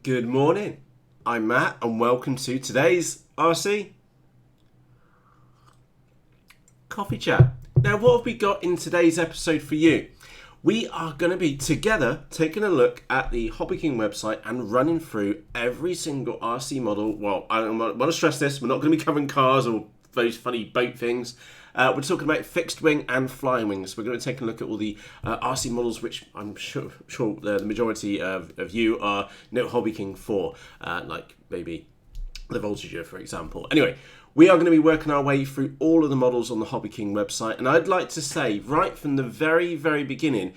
Good morning, I'm Matt and welcome to today's RC Coffee Chat. Now what have we got in today's episode for you? We are going to be together taking a look at the HobbyKing website and running through every single RC model. Well, I want to stress this, we're not going to be covering cars or those funny boat things. We're talking about fixed wing and flying wings. We're going to take a look at all the RC models, which I'm sure the majority of you are HobbyKing for, like maybe the Voltager, for example. Anyway, we are going to be working our way through all of the models on the HobbyKing website, and I'd like to say right from the very, very beginning,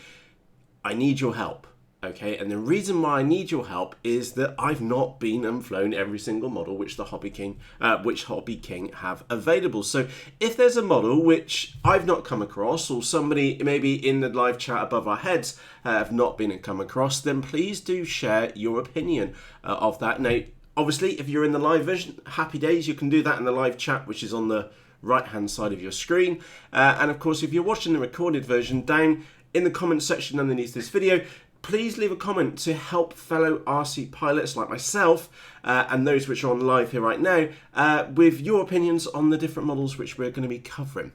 I need your help. Okay, and the reason why I need your help is that I've not been and flown every single model which HobbyKing have available. So if there's a model which I've not come across, or somebody maybe in the live chat above our heads have not been and come across, then please do share your opinion of that. Now, obviously, if you're in the live version, happy days, you can do that in the live chat, which is on the right hand side of your screen. And of course, if you're watching the recorded version, down in the comment section underneath this video, please leave a comment to help fellow RC pilots like myself and those which are on live here right now with your opinions on the different models which we're going to be covering.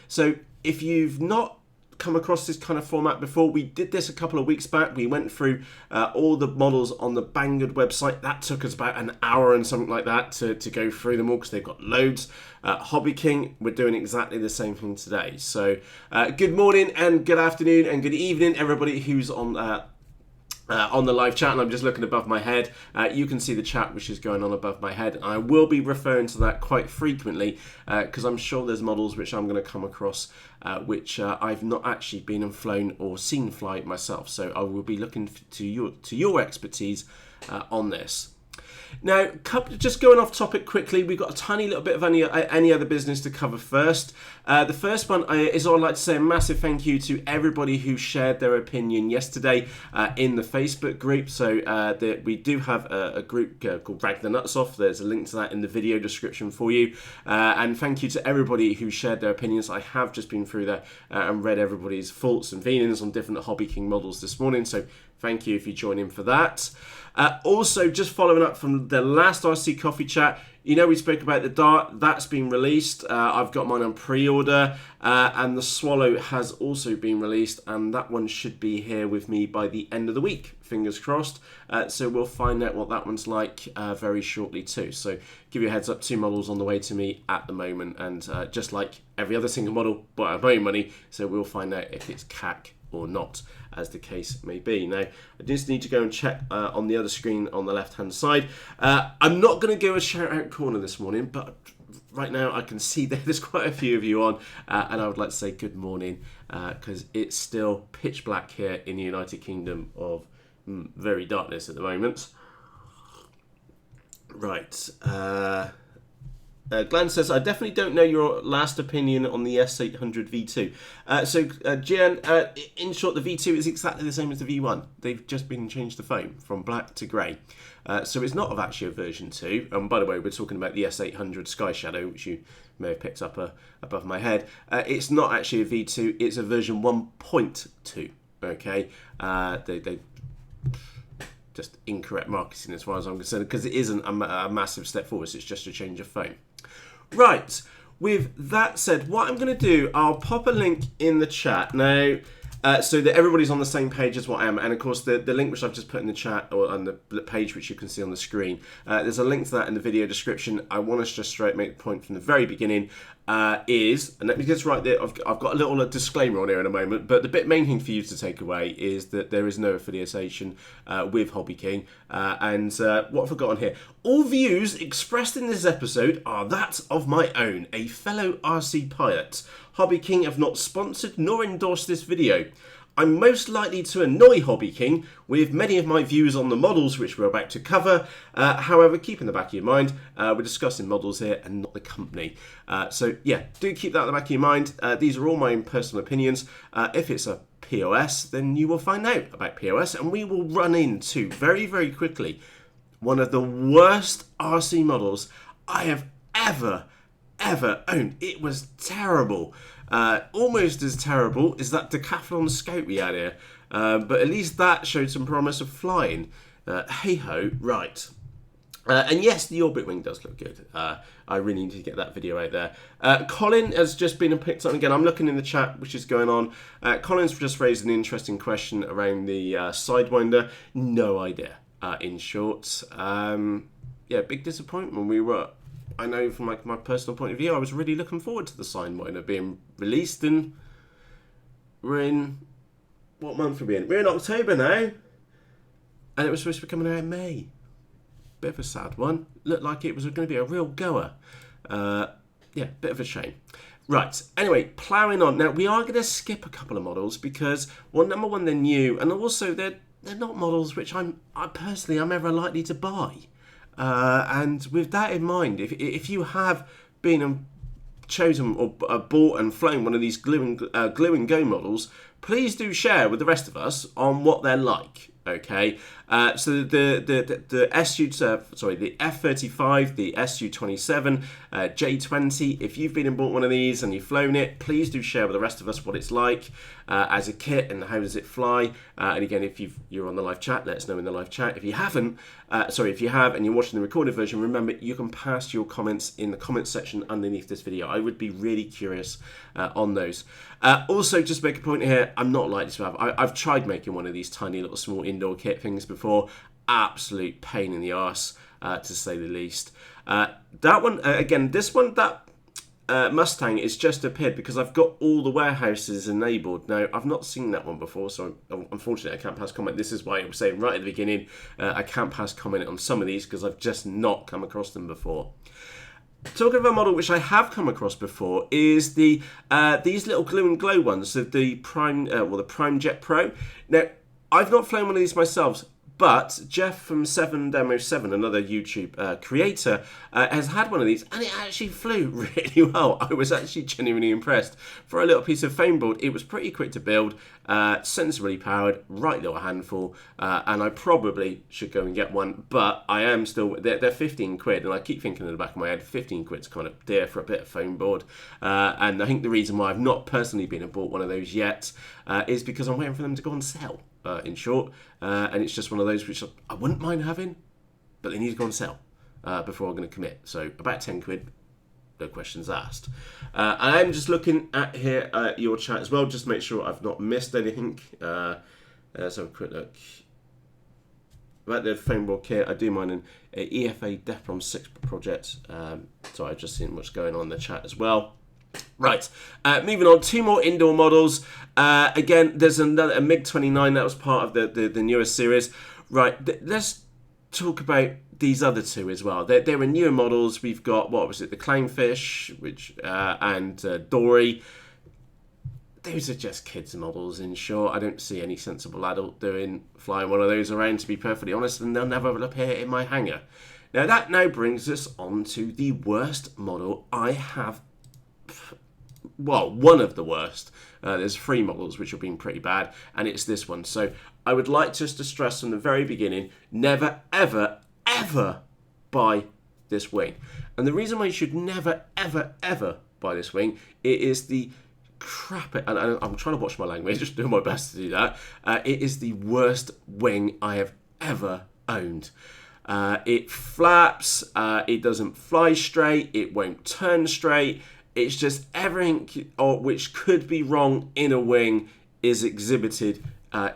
So if you've not come across this kind of format before, we did this a couple of weeks back. We went through all the models on the Banggood website. That took us about an hour and something like that to go through them all because they've got loads. HobbyKing, we're doing exactly the same thing today. So good morning and good afternoon and good evening everybody who's on the live chat, and I'm just looking above my head. You can see the chat which is going on above my head. I will be referring to that quite frequently because I'm sure there's models which I'm going to come across which I've not actually been and flown or seen fly myself. So I will be looking to your expertise on this. Now, just going off topic quickly, we've got a tiny little bit of any other business to cover first. The first one is I'd like to say a massive thank you to everybody who shared their opinion yesterday in the Facebook group. So we do have a group called Rag the Nuts Off. There's a link to that in the video description for you. And thank you to everybody who shared their opinions. I have just been through there and read everybody's thoughts and feelings on different HobbyKing models this morning. So thank you if you join in for that. Also, just following up from the last RC Coffee Chat, you know we spoke about the Dart. That's been released. I've got mine on pre-order, and the Swallow has also been released, and that one should be here with me by the end of the week, fingers crossed. So we'll find out what that one's like very shortly too. So give you a heads up, 2 models on the way to me at the moment, and just like every other single model, bought out of my own money, so we'll find out if it's CAC or not, as the case may be. Now, I just need to go and check on the other screen on the left-hand side. I'm not going to go a shout-out corner this morning, but right now I can see that there's quite a few of you on, and I would like to say good morning, because it's still pitch black here in the United Kingdom of very darkness at the moment. Right. Glenn says, I definitely don't know your last opinion on the S800 V2. So, Gian, in short, the V2 is exactly the same as the V1. They've just been changed the foam from black to grey. So it's not actually a version 2. And by the way, we're talking about the S800 Sky Shadow, which you may have picked up above my head. It's not actually a V2, it's a version 1.2. Okay? They just incorrect marketing as far as I'm concerned, because it isn't a massive step forward, it's just a change of foam. Right, with that said, what I'm going to do, I'll pop a link in the chat now, so that everybody's on the same page as what I am. And of course, the link which I've just put in the chat, or on the page which you can see on the screen, there's a link to that in the video description. I want to just straight make the point from the very beginning, and let me just write there, I've got a little disclaimer on here in a moment, but the main thing for you to take away is that there is no affiliation with HobbyKing. And what have I got on here? All views expressed in this episode are that of my own, a fellow RC pilot. HobbyKing have not sponsored nor endorsed this video. I'm most likely to annoy HobbyKing with many of my views on the models which we're about to cover. However, keep in the back of your mind, we're discussing models here and not the company. So yeah, do keep that in the back of your mind. These are all my own personal opinions. If it's a POS, then you will find out about POS, and we will run into, very, very quickly, one of the worst RC models I have ever owned. It was terrible. Almost as terrible as that Decathlon Scout we had here. But at least that showed some promise of flying. Hey ho, right. And yes, the orbit wing does look good. I really need to get that video out there. Colin has just been picked on again. I'm looking in the chat, which is going on. Colin's just raised an interesting question around the Sidewinder. No idea, in short. Yeah, big disappointment. I know from my personal point of view, I was really looking forward to the Sidewinder being released, and we're in, what month are we in? We're in October now, and it was supposed to be coming out in May. Bit of a sad one. Looked like it was going to be a real goer. Yeah, bit of a shame. Right, anyway, ploughing on. Now, we are going to skip a couple of models because, well, number one, they're new, and also they're not models which I'm ever likely to buy. And with that in mind, if you have been chosen or bought and flown one of these glue and go models, please do share with the rest of us on what they're like. Okay, so the F-35, the Su-27, J-20. If you've been and bought one of these and you've flown it, please do share with the rest of us what it's like as a kit and how does it fly. And again, if you're on the live chat, let us know in the live chat. If you haven't, if you have and you're watching the recorded version, remember you can pass your comments in the comments section underneath this video. I would be really curious on those. Also, just make a point here, I'm not likely to have. I've tried making one of these tiny little small indoor kit things before. Absolute pain in the arse, to say the least. That one, again, this one, that Mustang is just appeared because I've got all the warehouses enabled. Now, I've not seen that one before, so unfortunately I can't pass comment. This is why I was saying right at the beginning, I can't pass comment on some of these because I've just not come across them before. Talking of a model which I have come across before is the these little glue and glow ones, so the Prime, the Prime Jet Pro. Now, I've not flown one of these myself, but Jeff from 7Demo7, another YouTube creator, has had one of these, and it actually flew really well. I was actually genuinely impressed. For a little piece of Foamboard, it was pretty quick to build, sensorily powered, right little handful, and I probably should go and get one, but I am still, they're 15 quid, and I keep thinking in the back of my head, 15 quid's kind of dear for a bit of Foamboard, and I think the reason why I've not personally been and bought one of those yet is because I'm waiting for them to go on sale. In short, and it's just one of those which I wouldn't mind having, but they need to go on sale before I'm going to commit. So about 10 quid, no questions asked. I'm just looking at here your chat as well, just to make sure I've not missed anything. Let's have a quick look. About the Foamboard Kit, I do mine an EFA Defron 6 project, so I've just seen what's going on in the chat as well. Right, moving on, two more indoor models. Again, there's a MiG-29 that was part of the newest series. Right, let's talk about these other two as well. They were newer models. We've got, what was it, the Clownfish, and Dory. Those are just kids' models, in short. I don't see any sensible adult flying one of those around, to be perfectly honest, and they'll never appear in my hangar. Now, that now brings us on to the worst model I have. Well, one of the worst. There's 3 models which have been pretty bad, and it's this one. So I would like just to stress from the very beginning, never, ever, ever buy this wing. And the reason why you should never, ever, ever buy this wing, it is the crap, and I'm trying to watch my language, just doing my best to do that. It is the worst wing I have ever owned. It flaps, it doesn't fly straight, it won't turn straight. It's just everything which could be wrong in a wing is exhibited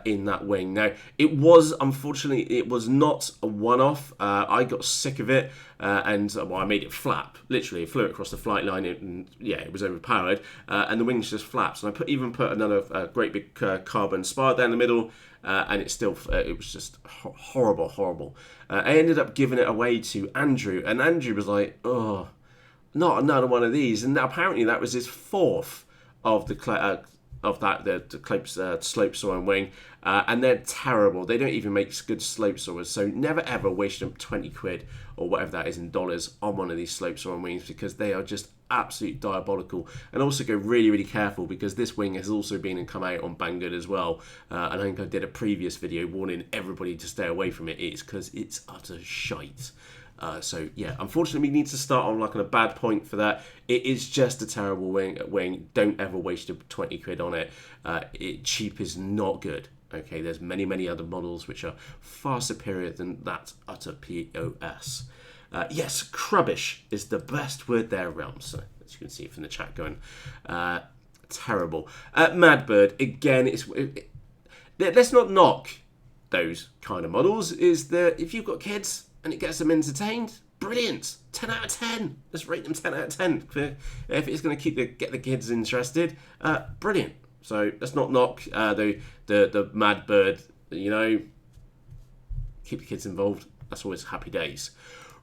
in that wing. Now, unfortunately, it was not a one-off. I got sick of it, and I made it flap. Literally, it flew across the flight line, and yeah, it was overpowered, and the wings just flaps. And I even put another great big carbon spar down the middle, and it was just horrible. I ended up giving it away to Andrew, and Andrew was like, oh, not another one of these, and apparently that was his 4th of the slope soaring wing, and they're terrible. They don't even make good slope soarers, so never ever waste them 20 quid or whatever that is in dollars on one of these slope soaring wings, because they are just absolutely diabolical. And also go really, really careful, because this wing has also been and come out on Banggood as well, and I think I did a previous video warning everybody to stay away from it. It's because it's utter shite. So yeah, unfortunately we need to start on a bad point for that. It is just a terrible wing. Don't ever waste your 20 quid on it. Cheap is not good. Okay, there's many other models which are far superior than that utter POS. Yes, crubbish is the best word there, Realms. So, as you can see from the chat going, terrible. Madbird, again, let's not knock those kind of models. Is that if you've got kids and it gets them entertained, brilliant. 10 out of 10. Let's rate them 10 out of 10. If it's going to get the kids interested, brilliant. So let's not knock the Madbird. You know, keep the kids involved. That's always happy days.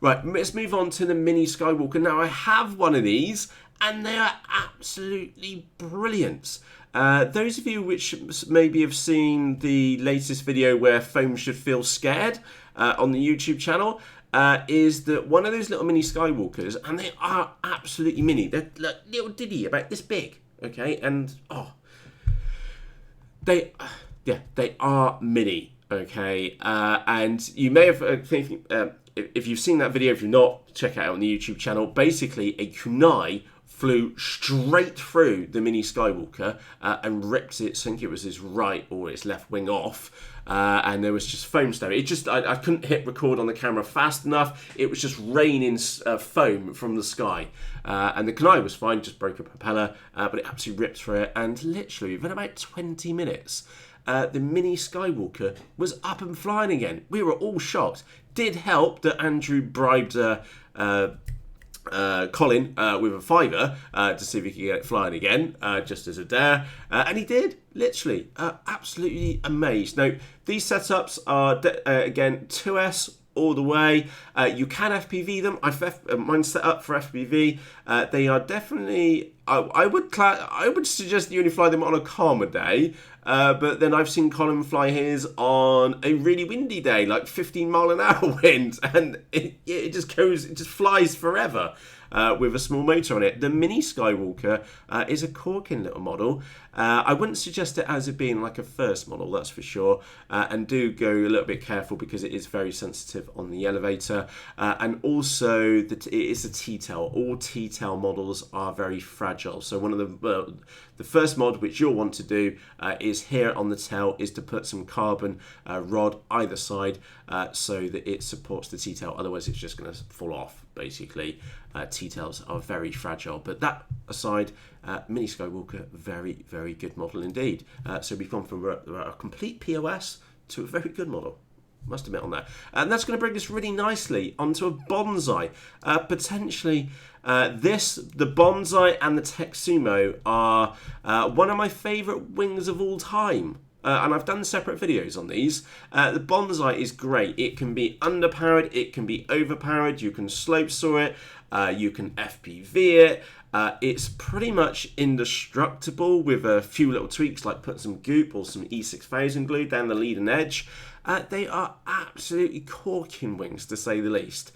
Right, let's move on to the Mini Skywalker. Now, I have one of these, and they are absolutely brilliant. Those of you which maybe have seen the latest video where foam should feel scared on the YouTube channel, is that one of those little Mini Skywalkers, and they are absolutely mini. They're like little diddy, about this big, okay? And, they are mini, okay? And you may have, if you've seen that video, if you're not, check it out on the YouTube channel. Basically, a kunai flew straight through the Mini Skywalker and ripped it, I think it was his right or its left wing off. And there was just foam staring. It just, I couldn't hit record on the camera fast enough. It was just raining foam from the sky. And the kunai was fine, just broke a propeller, but it absolutely ripped through it. And literally, within about 20 minutes, the Mini Skywalker was up and flying again. We were all shocked. Did help that Andrew bribed Colin with a $5 to see if he could get it flying again, just as a dare. And he did, literally. Absolutely amazed. Now, these setups are, again, 2S all the way. You can FPV them. Mine's set up for FPV. They are definitely... I would suggest you only fly them on a calmer day. But then I've seen Colin fly his on a really windy day, like 15 mile an hour wind, and it just flies forever with a small motor on it. The Mini Skywalker is a corking little model. I wouldn't suggest it as it being like a first model, that's for sure. And do go a little bit careful because it is very sensitive on the elevator. And also, it is a T-tail. All T-tail models are very fragile. So one of the first mod which you'll want to do is here on the tail is to put some carbon rod either side so that it supports the T-tail. Otherwise, it's just going to fall off, basically. T-tails are very fragile. But that aside, Mini Skywalker, very, very good model indeed. So we've gone from a complete POS to a very good model. Must admit on that. And that's going to bring us really nicely onto a Bonsai. Potentially, the Bonsai and the Tech Sumo are one of my favourite wings of all time. And I've done separate videos on these. The Bonsai is great. It can be underpowered, it can be overpowered, you can slope saw it, you can FPV it. It's pretty much indestructible with a few little tweaks like put some goop or some E6000 glue down the leading edge. They are absolutely corking wings, to say the least.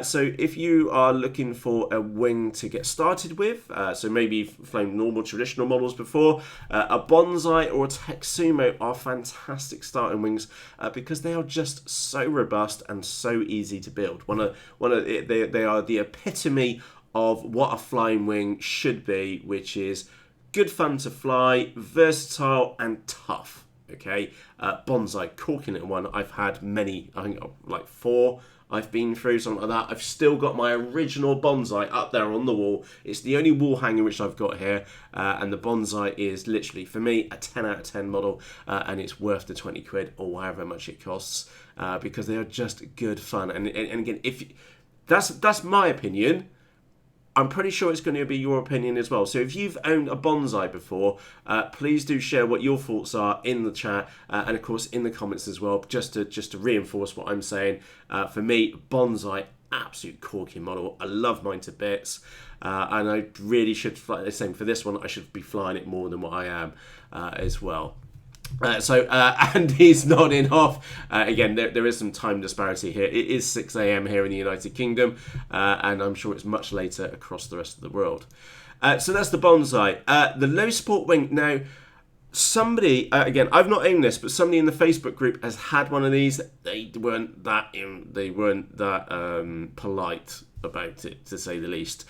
So if you are looking for a wing to get started with, so maybe you've flown normal traditional models before, a Bonsai or a Tech Sumo are fantastic starting wings because they are just so robust and so easy to build. They are the epitome of what a flying wing should be, which is good fun to fly, versatile and tough. Okay, Bonsai, corking it one. I've had many, I think like 4 I've been through, something like that. I've still got my original Bonsai up there on the wall. It's the only wall hanger which I've got here, and the Bonsai is literally, for me, a 10 out of 10 model, and it's worth the 20 quid or however much it costs, because they are just good fun. And again, that's my opinion. I'm pretty sure it's going to be your opinion as well. So if you've owned a Bonsai before, please do share what your thoughts are in the chat, and of course in the comments as well, just to reinforce what I'm saying. For me, Bonsai, absolute corking model. I love mine to bits, and I really should fly the same for this one. I should be flying it more than what I am as well. So Andy's nodding off. Again, there is some time disparity here. It is 6 a.m. here in the United Kingdom, and I'm sure it's much later across the rest of the world. So that's the Bonsai. The low support wing. Now, somebody, again, I've not owned this, but somebody in the Facebook group has had one of these. They weren't that polite about it, to say the least.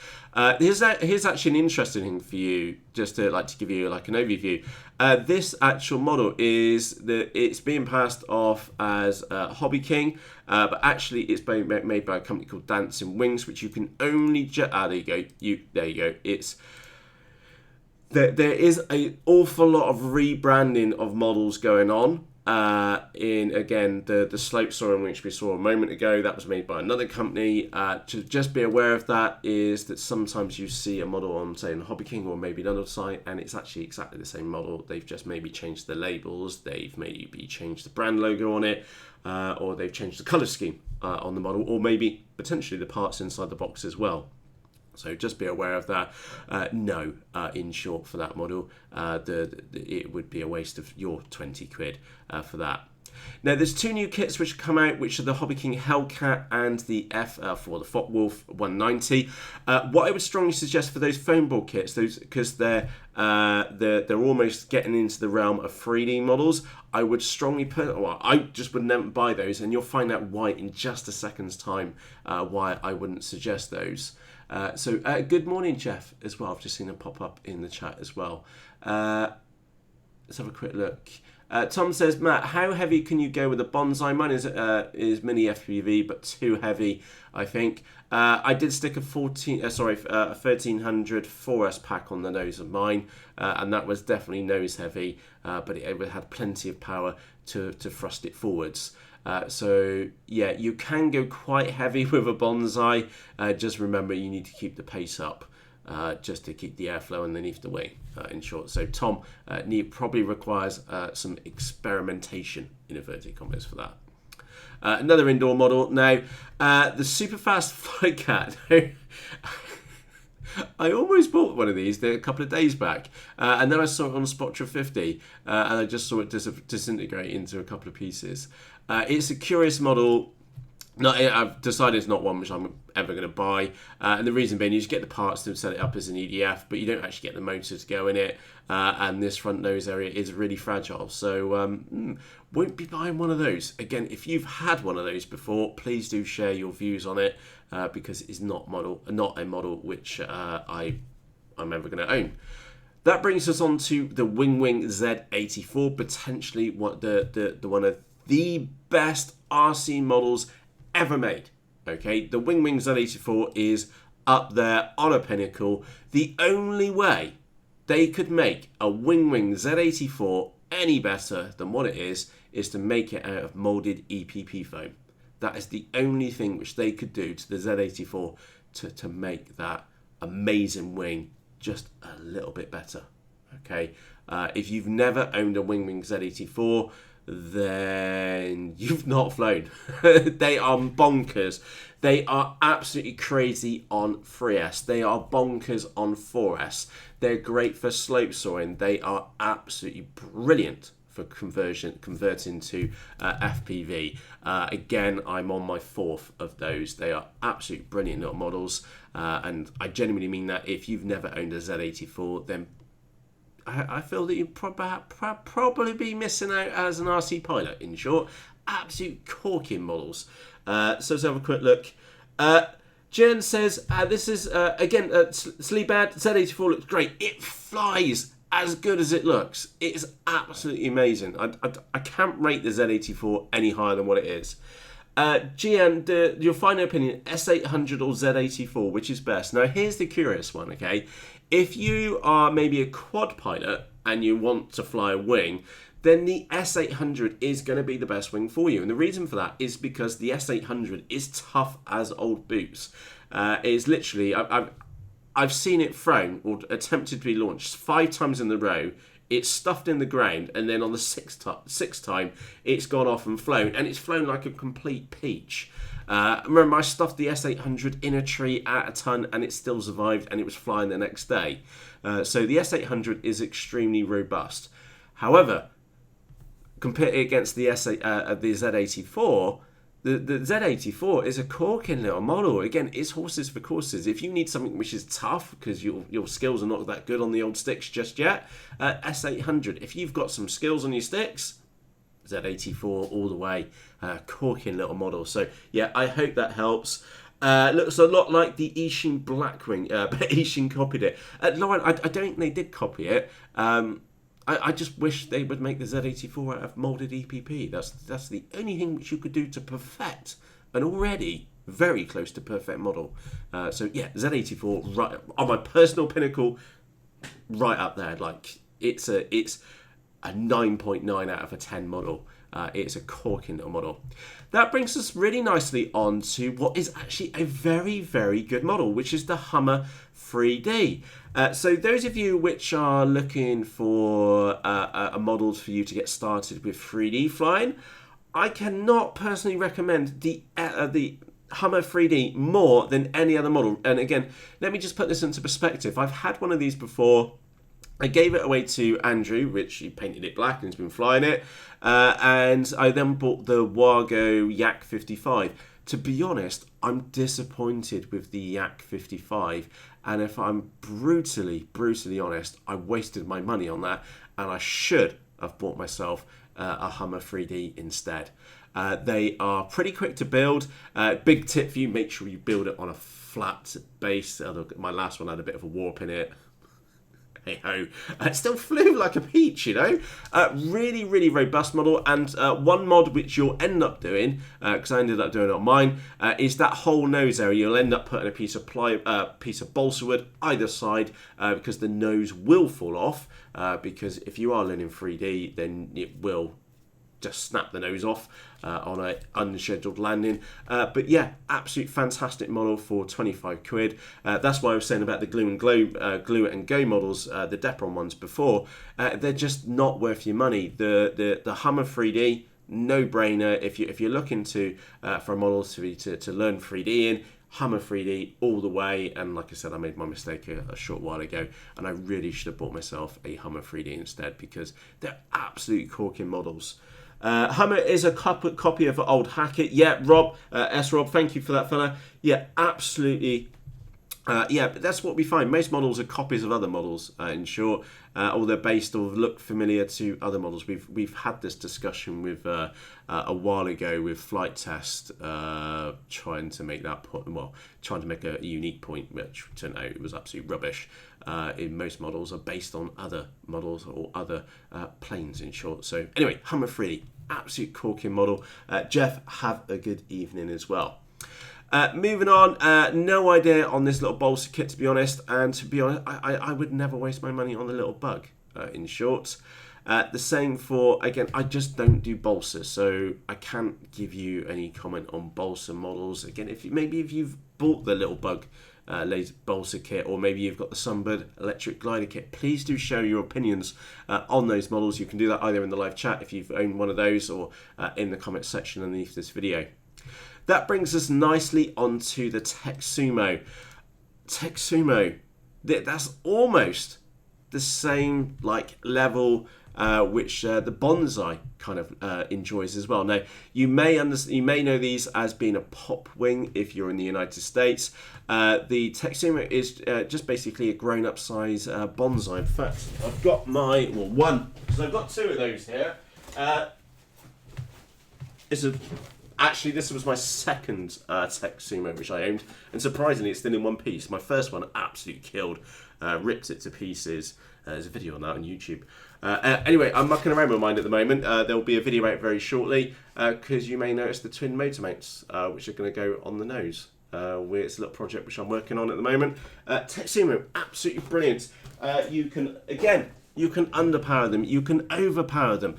Here's actually an interesting thing for you, just to give you like an overview. This actual model it's being passed off as HobbyKing, but actually it's being made by a company called Dancing Wings, which you can only there you go. There you go. It's there is an awful lot of rebranding of models going on. In again the slope soaring, which we saw a moment ago, that was made by another company. To just be aware of that is that sometimes you see a model on, say, in HobbyKing or maybe another site, and it's actually exactly the same model. They've just maybe changed the labels, they've maybe changed the brand logo on it, or they've changed the color scheme on the model, or maybe potentially the parts inside the box as well. So just be aware of that. No, in short, for that model, it would be a waste of your 20 quid for that. Now, there's two new kits which come out, which are the HobbyKing Hellcat and the for the Wolf 190. What I would strongly suggest for those Foamboard kits, because they're almost getting into the realm of 3D models, I would strongly I just would never buy those, and you'll find out why in just a second's time. Why I wouldn't suggest those. So good morning, Jeff, as well. I've just seen it pop up in the chat as well. Let's have a quick look. Tom says, Matt, how heavy can you go with a Bonsai? Mine is mini FPV, but too heavy, I think. I did stick a 1300 4S pack on the nose of mine, and that was definitely nose heavy, but it had plenty of power to thrust it forwards. So yeah, you can go quite heavy with a Bonsai. Just remember, you need to keep the pace up, just to keep the airflow underneath the wing, in short. So Tom probably requires some experimentation, in inverted commas, for that. Another indoor model now, the Superfast Cat. I almost bought one of these a couple of days back, and then I saw it on Spotra 50, and I just saw it disintegrate into a couple of pieces. It's a curious model. No, I've decided it's not one which I'm ever going to buy, and the reason being, you just get the parts to set it up as an EDF, but you don't actually get the motor to go in it, and this front nose area is really fragile, so won't be buying one of those. Again, if you've had one of those before, please do share your views on it, because it's not a model which I'm ever going to own. That brings us on to the Wing Z84, potentially one of the best RC models ever made. Okay, the Wing Z84 is up there on a pinnacle. The only way they could make a Wing Z84 any better than what it is to make it out of molded EPP foam. That is the only thing which they could do to the Z84 to make that amazing wing just a little bit better. Okay, if you've never owned a Wing Z84, then you've not flown. They are bonkers. They are absolutely crazy on 3S. They are bonkers on 4S. They're great for slope soaring. They are absolutely brilliant for converting to FPV. Again, I'm on my fourth of those. They are absolutely brilliant little models, and I genuinely mean that. If you've never owned a Z84, then I feel that you'd probably be missing out as an RC pilot, in short. Absolute corking models. So let's have a quick look. Jen says, this is, again, Sleepad Z84 looks great. It flies as good as it looks. It's absolutely amazing. I can't rate the Z84 any higher than what it is. Gian, your final opinion, S800 or Z84, which is best? Now, here's the curious one, okay? If you are maybe a quad pilot and you want to fly a wing, then the S800 is going to be the best wing for you. And the reason for that is because the S800 is tough as old boots. It's literally, I've seen it thrown or attempted to be launched 5 times in a row. It's stuffed in the ground, and then on the sixth time, it's gone off and flown, and it's flown like a complete peach. Remember, I stuffed the S800 in a tree at a ton, and it still survived, and it was flying the next day. So the S800 is extremely robust. However, compare it against the Z84. The Z84 is a corking little model. Again, it's horses for courses. If you need something which is tough because your skills are not that good on the old sticks just yet, S800. If you've got some skills on your sticks, Z84 all the way. Corking little model. So yeah, I hope that helps. Looks a lot like the Ishin Blackwing, but Ishin copied it. Lauren, I don't think they did copy it. I just wish they would make the Z84 out of molded EPP. That's the only thing which you could do to perfect an already very close to perfect model. So yeah, Z84 right on my personal pinnacle, right up there. Like it's a 9.9 out of a 10 model. It's a corking little model. That brings us really nicely on to what is actually a very, very good model, which is the Hummer 3D. So those of you which are looking for models for you to get started with 3D flying, I cannot personally recommend the Hummer 3D more than any other model. And again, let me just put this into perspective. I've had one of these before. I gave it away to Andrew, which he painted it black and has been flying it. And I then bought the Wargo Yak 55. To be honest, I'm disappointed with the Yak 55. And if I'm brutally honest, I wasted my money on that. And I should have bought myself a Hummer 3D instead. They are pretty quick to build. Big tip for you, make sure you build it on a flat base. My last one had a bit of a warp in it. Hey ho, it still flew like a peach, you know. Really, really robust model. And one mod which you'll end up doing, because I ended up doing it on mine, is that whole nose area. You'll end up putting a piece of balsa wood either side, because the nose will fall off. Because if you are learning 3D, then it will just snap the nose off on an unscheduled landing. But yeah, absolute fantastic model for 25 quid. That's why I was saying about the glue and go models, the Depron ones before. They're just not worth your money. The Hummer 3D, no brainer. If you're looking for a model to learn 3D in, Hummer 3D all the way. And like I said, I made my mistake a short while ago, and I really should have bought myself a Hummer 3D instead, because they're absolutely corking models. Hummer is a copy of an old Hackett. Yeah, Rob, Rob, thank you for that, fella. Yeah, absolutely. Yeah, but that's what we find. Most models are copies of other models, in short, or they're based or look familiar to other models. We've had this discussion with a while ago with Flight Test, trying to make a unique point, which turned out it was absolutely rubbish. In most models are based on other models or other planes, in short. So anyway, Hummer 3D, absolute corking model. Jeff, have a good evening as well. Moving on, no idea on this little balsa kit, to be honest. And to be honest, I would never waste my money on the little bug, in short. The same for, again, I just don't do balsa, so I can't give you any comment on balsa models. Again, if you've bought the little bug balsa kit, or maybe you've got the Sunbird electric glider kit, please do share your opinions on those models. You can do that either in the live chat if you've owned one of those, or in the comment section underneath this video. That brings us nicely onto the Sumo. Sumo, that's almost the same level which the Bonsai kind of enjoys as well. Now, you may know these as being a pop wing if you're in the United States. The Sumo is just basically a grown-up size bonsai. In fact, I've got one, because I've got two of those here. Actually, this was my second Sumo which I owned, and surprisingly, it's still in one piece. My first one absolutely killed, ripped it to pieces. There's a video on that on YouTube. Anyway, I'm mucking around with mine at the moment. There will be a video out very shortly, because you may notice the twin motor mounts, which are going to go on the nose. It's a little project which I'm working on at the moment. Sumo, absolutely brilliant. You can underpower them, you can overpower them,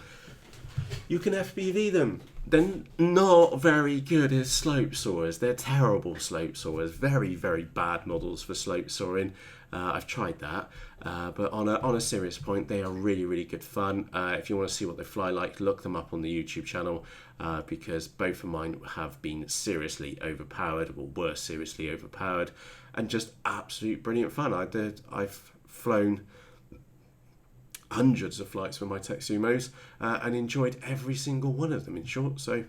you can FPV them. They're not very good as slope soarers. They're terrible slope soarers. Very, very bad models for slope soaring. I've tried that. But on a serious point, they are really, really good fun. If you want to see what they fly like, look them up on the YouTube channel, because both of mine have been seriously overpowered, or were seriously overpowered, and just absolute brilliant fun. I've flown hundreds of flights with my Sumos, and enjoyed every single one of them, in short. So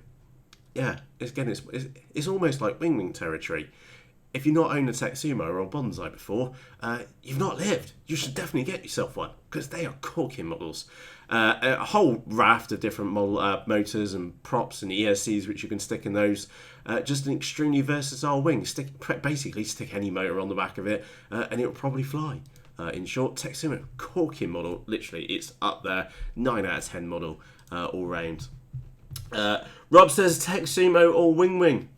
yeah, it's almost like wing territory. if you've not owned a Tech Sumo or a Bonsai before, you've not lived. You should definitely get yourself one because they are corking models. A whole raft of different motors and props and ESCs which you can stick in those. Just an extremely versatile wing. Basically stick any motor on the back of it and it will probably fly. In short, Tech Sumo, corking model. Literally, it's up there. 9 out of 10 model all round. Rob says Tech Sumo or Wing.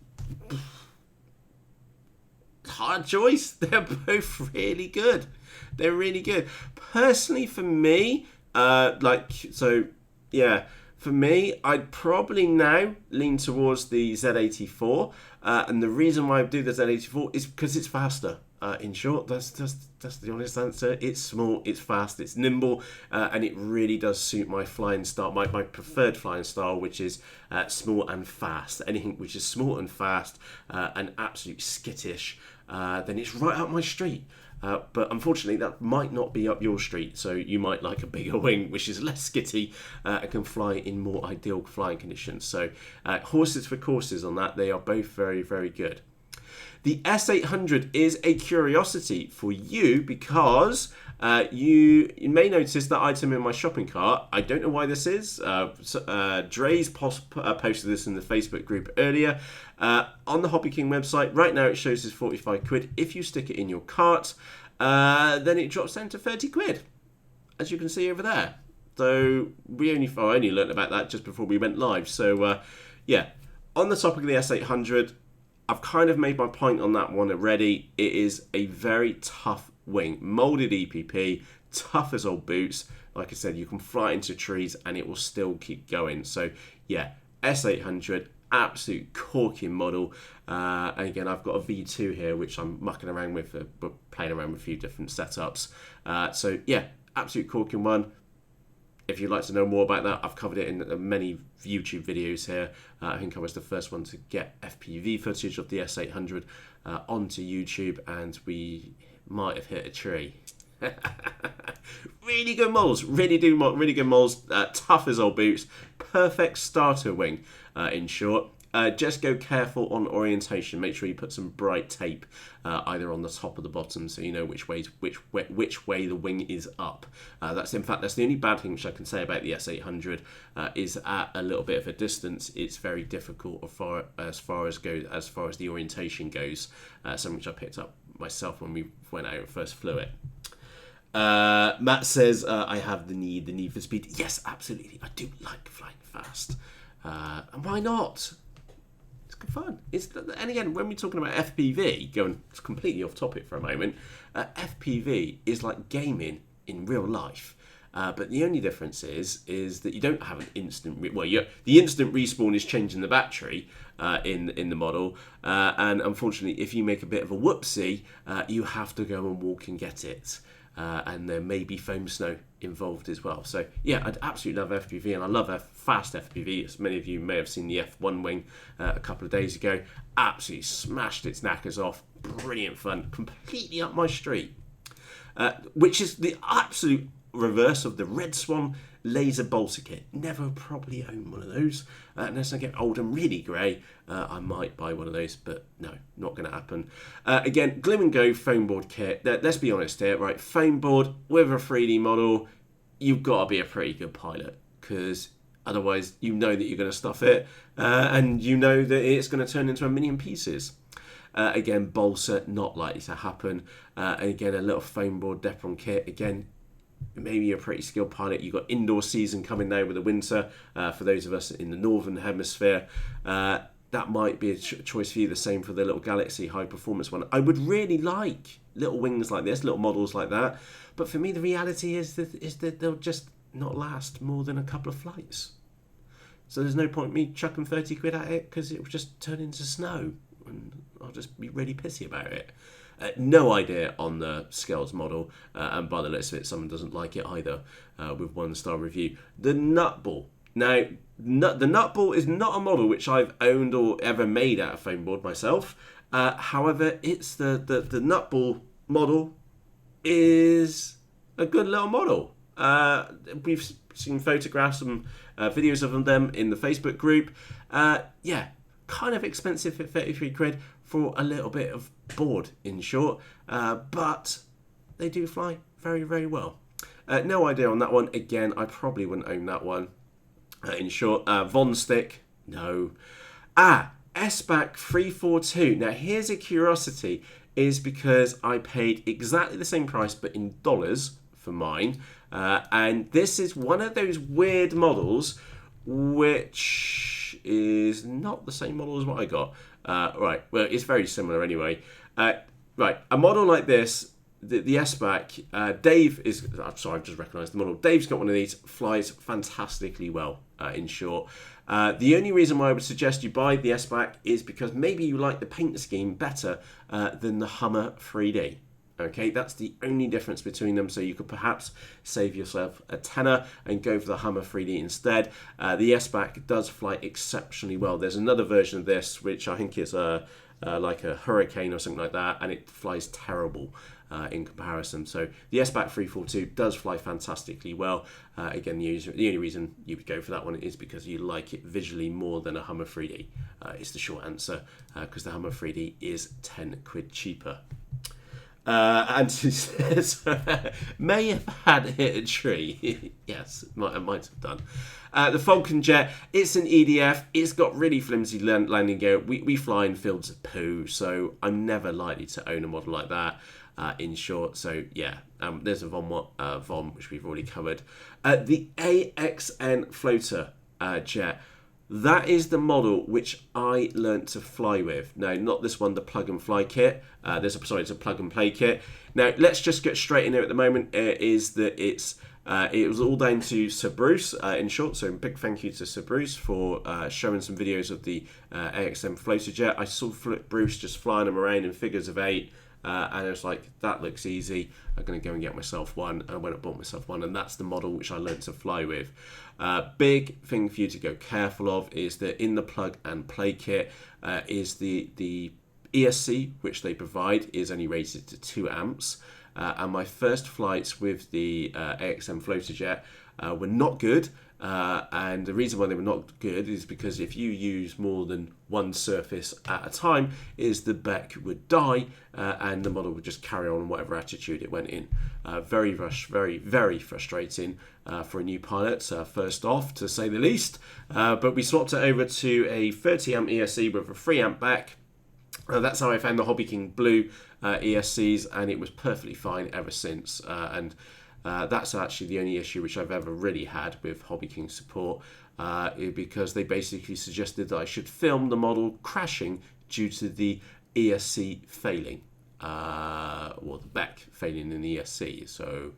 Hard choice. They're both really good. They're really good. Personally, for me, for me, I'd probably now lean towards the Z84. And the reason why I do the Z84 is because it's faster. In short, that's the honest answer. It's small, it's fast, it's nimble, and it really does suit my flying style, my preferred flying style, which is small and fast. Anything which is small and fast and absolute skittish, then it's right up my street. But unfortunately, that might not be up your street, so you might like a bigger wing, which is less skitty and can fly in more ideal flying conditions. So horses for courses on that. They are both very, very good. The S800 is a curiosity for you because you may notice that item in my shopping cart. I don't know why this is. Dre's posted this in the Facebook group earlier. On the HobbyKing website, right now it shows as 45 quid. If you stick it in your cart, then it drops down to 30 quid, as you can see over there. So I only learned about that just before we went live. So yeah, on the topic of the S800, I've kind of made my point on that one already. It is a very tough wing. Molded EPP, tough as old boots. Like I said, you can fly into trees and it will still keep going. So yeah, S800, absolute corking model. And again, I've got a V2 here, which I'm mucking around with, playing around with a few different setups. So yeah, absolute corking one. If you'd like to know more about that, I've covered it in many YouTube videos here. I think I was the first one to get FPV footage of the S800 onto YouTube, and we might have hit a tree. Really good models, really good models. Tough as old boots. Perfect starter wing, in short. Just go careful on orientation. Make sure you put some bright tape either on the top or the bottom, so you know which way the wing is up. That's the only bad thing which I can say about the S800 is at a little bit of a distance. It's very difficult as far as the orientation goes. Something which I picked up myself when we went out and first flew it. Matt says I have the need for speed. Yes, absolutely. I do like flying fast, and why not? Good fun. And again, when we're talking about FPV, going completely off topic for a moment, FPV is like gaming in real life. But the only difference is that you don't have an instant... the instant respawn is changing the battery in the model. And unfortunately, if you make a bit of a whoopsie, you have to go and walk and get it. And there may be foam snow involved as well. So yeah, I'd absolutely love FPV, and I love fast FPV. As many of you may have seen the F1 wing a couple of days ago. Absolutely smashed its knackers off. Brilliant fun. Completely up my street. Which is the absolute reverse of the Red Swan laser Bonsai kit. Never probably own one of those. Unless I get old and really grey, I might buy one of those, but no, not going to happen. Again, Glim and Go Foamboard Kit. Let's be honest here, right? Foamboard with a 3D model, you've got to be a pretty good pilot, because otherwise you know that you're going to stuff it, and you know that it's going to turn into a million pieces. Again, Bonsai, not likely to happen. And again, a little Foamboard Depron kit. Again, maybe you're a pretty skilled pilot. You've got indoor season coming now with the winter. For those of us in the northern hemisphere, that might be a choice for you. The same for the little Galaxy high performance one. I would really like little wings like this, little models like that. But for me, the reality is that they'll just not last more than a couple of flights. So there's no point me chucking 30 quid at it, because it will just turn into snow, and I'll just be really pissy about it. No idea on the Scales model, and by the looks of it, someone doesn't like it either, with 1-star review. The Nutball. Now, the Nutball is not a model which I've owned or ever made out of foam board myself. However, it's the Nutball model is a good little model. We've seen photographs and videos of them in the Facebook group. Yeah, kind of expensive at 33 quid. for a little bit of board, in short. But they do fly very, very well. No idea on that one. Again, I probably wouldn't own that one. In short, Von Stick, no. SBack 342. Now, here's a curiosity, is because I paid exactly the same price, but in dollars for mine. And this is one of those weird models, which is not the same model as what I got. Right, well, it's very similar anyway. Right, a model like this, the SBack, Dave is, I'm sorry, I've just recognised the model. Dave's got one of these, flies fantastically well, in short. The only reason why I would suggest you buy the SBack is because maybe you like the paint scheme better than the Hummer 3D. Okay, that's the only difference between them, so you could perhaps save yourself a tenner and go for the Hummer 3D instead. The SBack does fly exceptionally well. There's another version of this, which I think is like a Hurricane or something like that, and it flies terrible in comparison. So the SBack 342 does fly fantastically well. Again, the only reason you would go for that one is because you like it visually more than a Hummer 3D. It's the short answer, because the Hummer 3D is 10 quid cheaper. And he says, may have had hit a tree. Yes, I might have done. The Falcon Jet, it's an EDF. It's got really flimsy landing gear. We fly in fields of poo, so I'm never likely to own a model like that, in short. So, yeah, there's a Vom, which we've already covered. The AXN floater jet. That is the model which I learnt to fly with. Now, not this one, the plug and fly kit. It's a plug and play kit. Now, let's just get straight in here at the moment. Is that it was all down to Sir Bruce, in short. So, big thank you to Sir Bruce for showing some videos of the AXM floater jet. I saw Bruce just flying them around in figures of 8. And I was like, that looks easy. I'm going to go and get myself one. And I went and bought myself one. And that's the model which I learned to fly with. Big thing for you to go careful of is that in the plug and play kit is the ESC, which they provide, is only rated to 2 amps. And my first flights with the AXM floater jet were not good. And the reason why they were not good is because if you use more than one surface at a time, is the Beck would die and the model would just carry on whatever attitude it went in. Very, very frustrating for a new pilot, first off, to say the least. But we swapped it over to a 30 amp ESC with a 3 amp Beck. That's how I found the HobbyKing Blue ESCs, and it was perfectly fine ever since. And that's actually the only issue which I've ever really had with HobbyKing support, because they basically suggested that I should film the model crashing due to the ESC failing, or the Beck failing in the ESC. So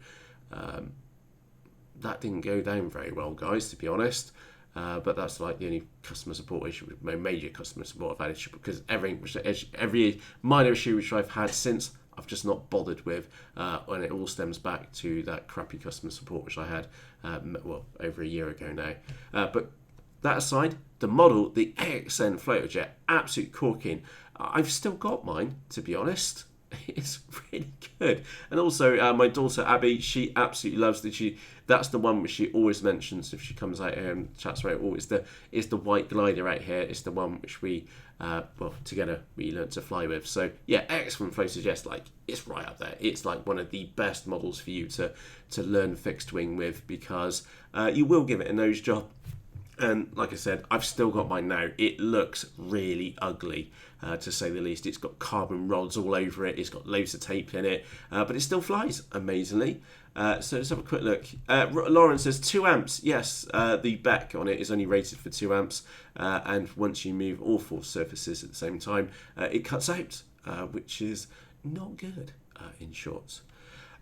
that didn't go down very well, guys, to be honest. But that's like the only customer support issue, major customer support I've had issue, because every minor issue which I've had since, I've just not bothered with, and it all stems back to that crappy customer support which I had, over a year ago now. But that aside, the model, the AXN floater jet, absolute corking. I've still got mine, to be honest. It's really good. And also, my daughter Abby, she absolutely loves it. That's the one which she always mentions if she comes out here and chats about it. It's the white glider out here. It's the one which we, together we learnt to fly with. So yeah, excellent floater jet. It's right up there. It's like one of the best models for you to learn fixed wing with, because you will give it a nose job. And like I said, I've still got mine now. It looks really ugly, to say the least. It's got carbon rods all over it. It's got loads of tape in it, but it still flies amazingly. So let's have a quick look. Lauren says 2 amps. Yes, the Beck on it is only rated for 2 amps. And once you move all 4 surfaces at the same time, it cuts out, which is not good, in short.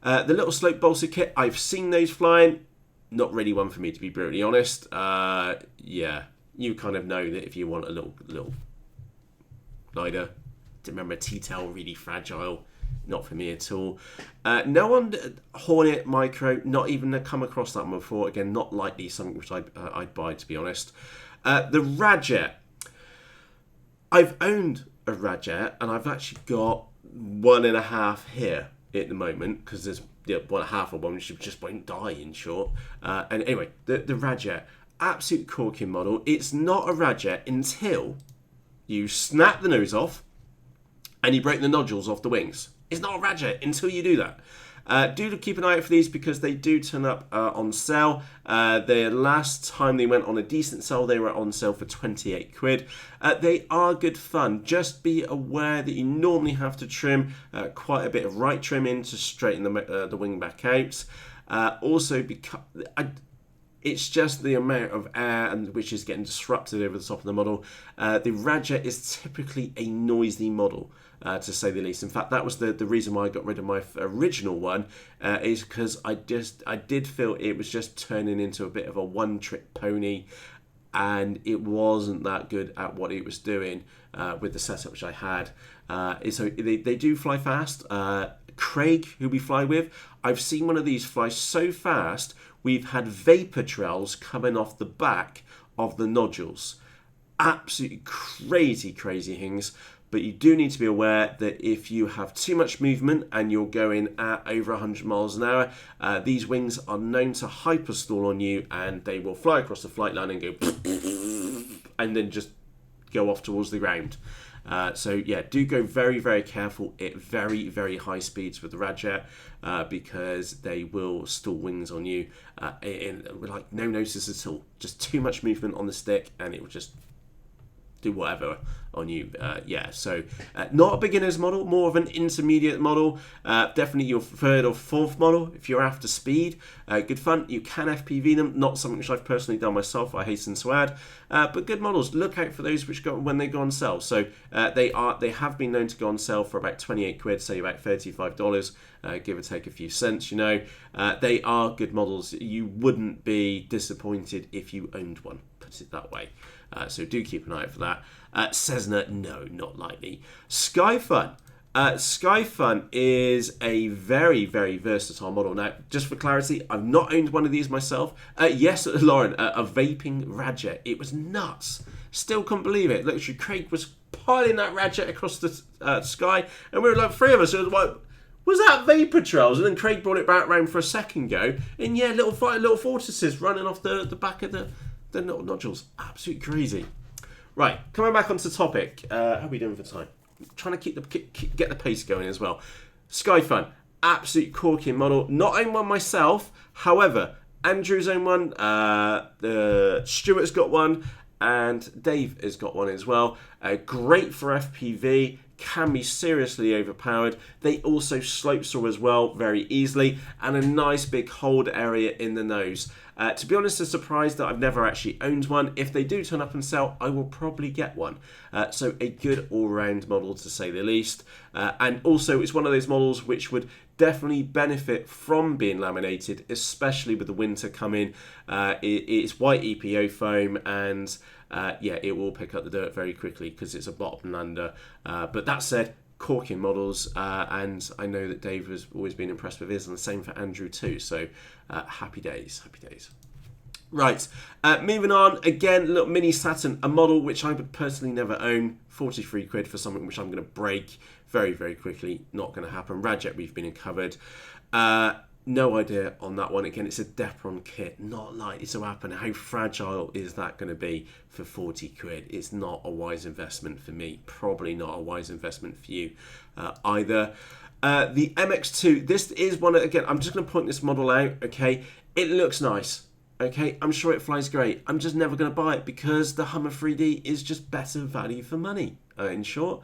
The little slope Bonsai kit, I've seen those flying. Not really one for me, to be brutally honest. Yeah, you kind of know that if you want a little glider, remember T-tail, really fragile, not for me at all. No one, Hornet Micro, not even come across that one before. Again, not likely something which I'd buy, to be honest. The Radjet, I've owned a Radjet, and I've actually got 1.5 here at the moment, because there's 1.5 of one which just won't die, in short. And anyway, the Radjet, absolute corking model. It's not a Radjet until you snap the nose off, and you break the nodules off the wings. It's not a Radjet until you do that. Do keep an eye out for these because they do turn up on sale. The last time they went on a decent sale, they were on sale for 28 quid. They are good fun. Just be aware that you normally have to trim quite a bit of right trim in to straighten the wing back out. Also, because it's just the amount of air and which is getting disrupted over the top of the model. The Radjet is typically a noisy model, to say the least. In fact, that was the reason why I got rid of my original one, is because I did feel it was just turning into a bit of a one-trick pony, and it wasn't that good at what it was doing with the setup which I had. So they do fly fast. Craig, who we fly with, I've seen one of these fly so fast, we've had vapor trails coming off the back of the nodules. Absolutely crazy things. But you do need to be aware that if you have too much movement and you're going at over 100 miles an hour, these wings are known to hyperstall on you, and they will fly across the flight line and go and then just go off towards the ground. So yeah, do go very careful at very high speeds with the Radjet, because they will stall wings on you in like no notice at all. Just too much movement on the stick and it will just do whatever on you. So not a beginner's model, more of an intermediate model. Definitely your third or fourth model if you're after speed. Good fun. You can FPV them, not something which I've personally done myself, I hasten to add, but good models. Look out for those which go when they go on sale. So they have been known to go on sale for about 28 quid, say about $35, give or take a few cents. They are good models. You wouldn't be disappointed if you owned one, put it that way. So do keep an eye out for that. Cessna, no, not likely. Skyfun. Skyfun is a very versatile model. Now, just for clarity, I've not owned one of these myself. Yes, Lauren, a vaping Radjet. It was nuts. Still couldn't believe it. Literally, Craig was piling that Radjet across the sky, and we were like three of us. It was like, was that vapor trails? And then Craig brought it back round for a second go, and yeah, little vortices running off the back of the nodules. Absolutely crazy. Right, coming back onto the topic. How are we doing for time? Trying to get the pace going as well. Skyfun, absolute corking model. Not own one myself. However, Andrew's own one. Stuart's got one, and Dave has got one as well. Great for FPV. Can be seriously overpowered. They also slope saw as well very easily, and a nice big hold area in the nose. To be honest, I'm surprised that I've never actually owned one. If they do turn up and sell, I will probably get one. So a good all-round model, to say the least. And also, it's one of those models which would definitely benefit from being laminated, especially with the winter coming. It's white EPO foam, and it will pick up the dirt very quickly because it's a bottom lander. But that said, corking models, and I know that Dave has always been impressed with his, and the same for Andrew too. So happy days. Right, moving on. Again, little mini Saturn, a model which I would personally never own. 43 quid for something which I'm going to break very quickly. Not going to happen. Radjet, we've been covered. No idea on that one. Again, it's a Depron kit. Not likely to happen. How fragile is that going to be for 40 quid? It's not a wise investment for me. Probably not a wise investment for you either. The MX2. This is one, again, I'm just going to point this model out, okay? It looks nice, okay? I'm sure it flies great. I'm just never going to buy it because the Hummer 3D is just better value for money. In short,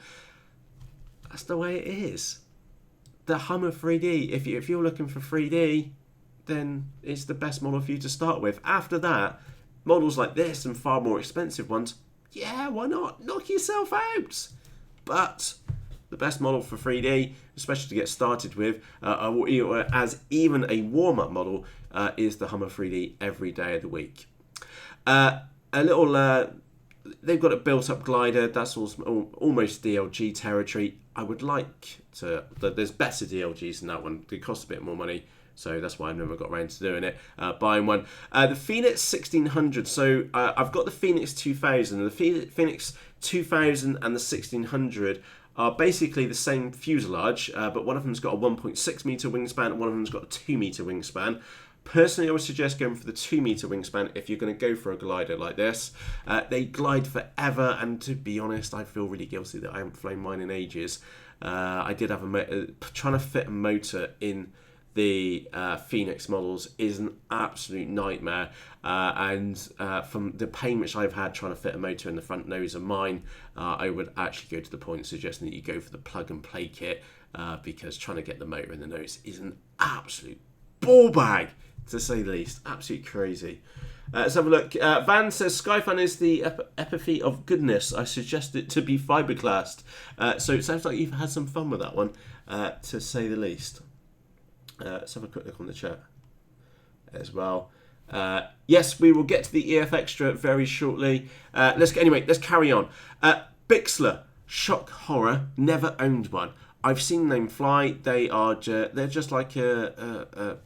that's the way it is. The Hummer 3D, if you're looking for 3D, then it's the best model for you to start with. After that, models like this and far more expensive ones, yeah, why not? Knock yourself out. But the best model for 3D, especially to get started with, as even a warm-up model, is the Hummer 3D every day of the week. They've got a built-up glider. That's almost DLG territory. I would like to. There's better DLGs than that one. They cost a bit more money, so that's why I've never got around to doing it. Buying one. The Phoenix 1600. So I've got the Phoenix 2000. The Phoenix 2000 and the 1600 are basically the same fuselage, but one of them's got a 1.6 meter wingspan, and one of them's got a 2 meter wingspan. Personally, I would suggest going for the 2 meter wingspan if you're going to go for a glider like this. They glide forever, and to be honest, I feel really guilty that I haven't flown mine in ages. I did have trying to fit a motor in the Phoenix models is an absolute nightmare, and from the pain which I've had trying to fit a motor in the front nose of mine, I would actually go to the point suggesting that you go for the plug and play kit, because trying to get the motor in the nose is an absolute ball bag, to say the least. Absolutely crazy. Let's have a look. Van says, Skyfan is the epithet of goodness. I suggest it to be fiberglassed. So it sounds like you've had some fun with that one, to say the least. Let's have a quick look on the chat as well. Yes, we will get to the EF Extra very shortly. Let's carry on. Bixler, shock horror, never owned one. I've seen them fly. They're just like the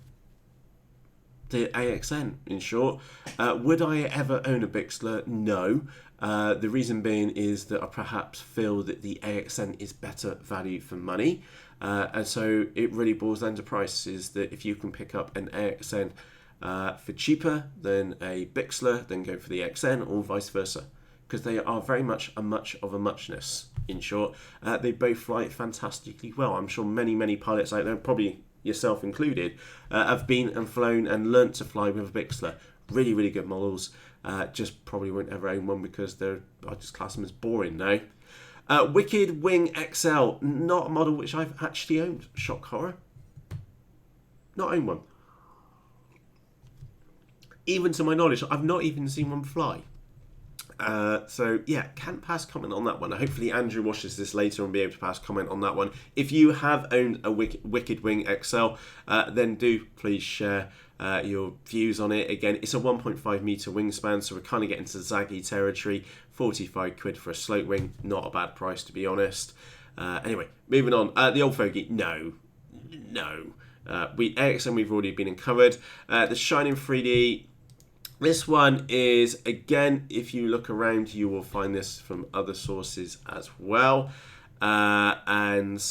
AXN, in short. Would I ever own a Bixler? No. The reason being is that I perhaps feel that the AXN is better value for money. And so it really boils down to price, is that if you can pick up an AXN for cheaper than a Bixler, then go for the XN, or vice versa. Because they are very much a muchness, in short. They both fly fantastically well. I'm sure many pilots out there, probably yourself included, have been and flown and learnt to fly with a Bixler. Really good models. Just probably won't ever own one because I just class them as boring now. Wicked Wing XL, not a model which I've actually owned. Shock horror. Not owned one. Even to my knowledge, I've not even seen one fly. So yeah, can't pass comment on that one. Hopefully Andrew watches this later and be able to pass comment on that one. If you have owned a Wicked Wing XL, then do please share your views on it. Again, it's a 1.5 meter wingspan, so we're kind of getting to zaggy territory. 45 quid for a slope wing, not a bad price, to be honest. Anyway, moving on. The old fogey, no. AXN we've already been covered. The Shining 3D. This one is, again, if you look around, you will find this from other sources as well. And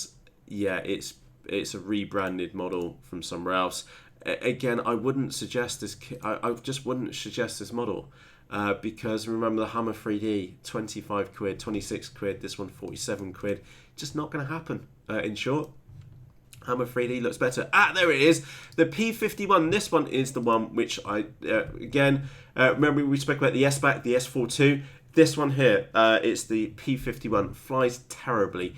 yeah, it's a rebranded model from somewhere else. Again, I wouldn't suggest this. I just wouldn't suggest this model, because remember the Hammer 3D, 25 quid, 26 quid. This one 47 quid. Just not going to happen. In short. Hammer 3D looks better. There it is. The P51. This one is the one which I, remember we spoke about the SBack, the S42. This one here, it's the P51. Flies terribly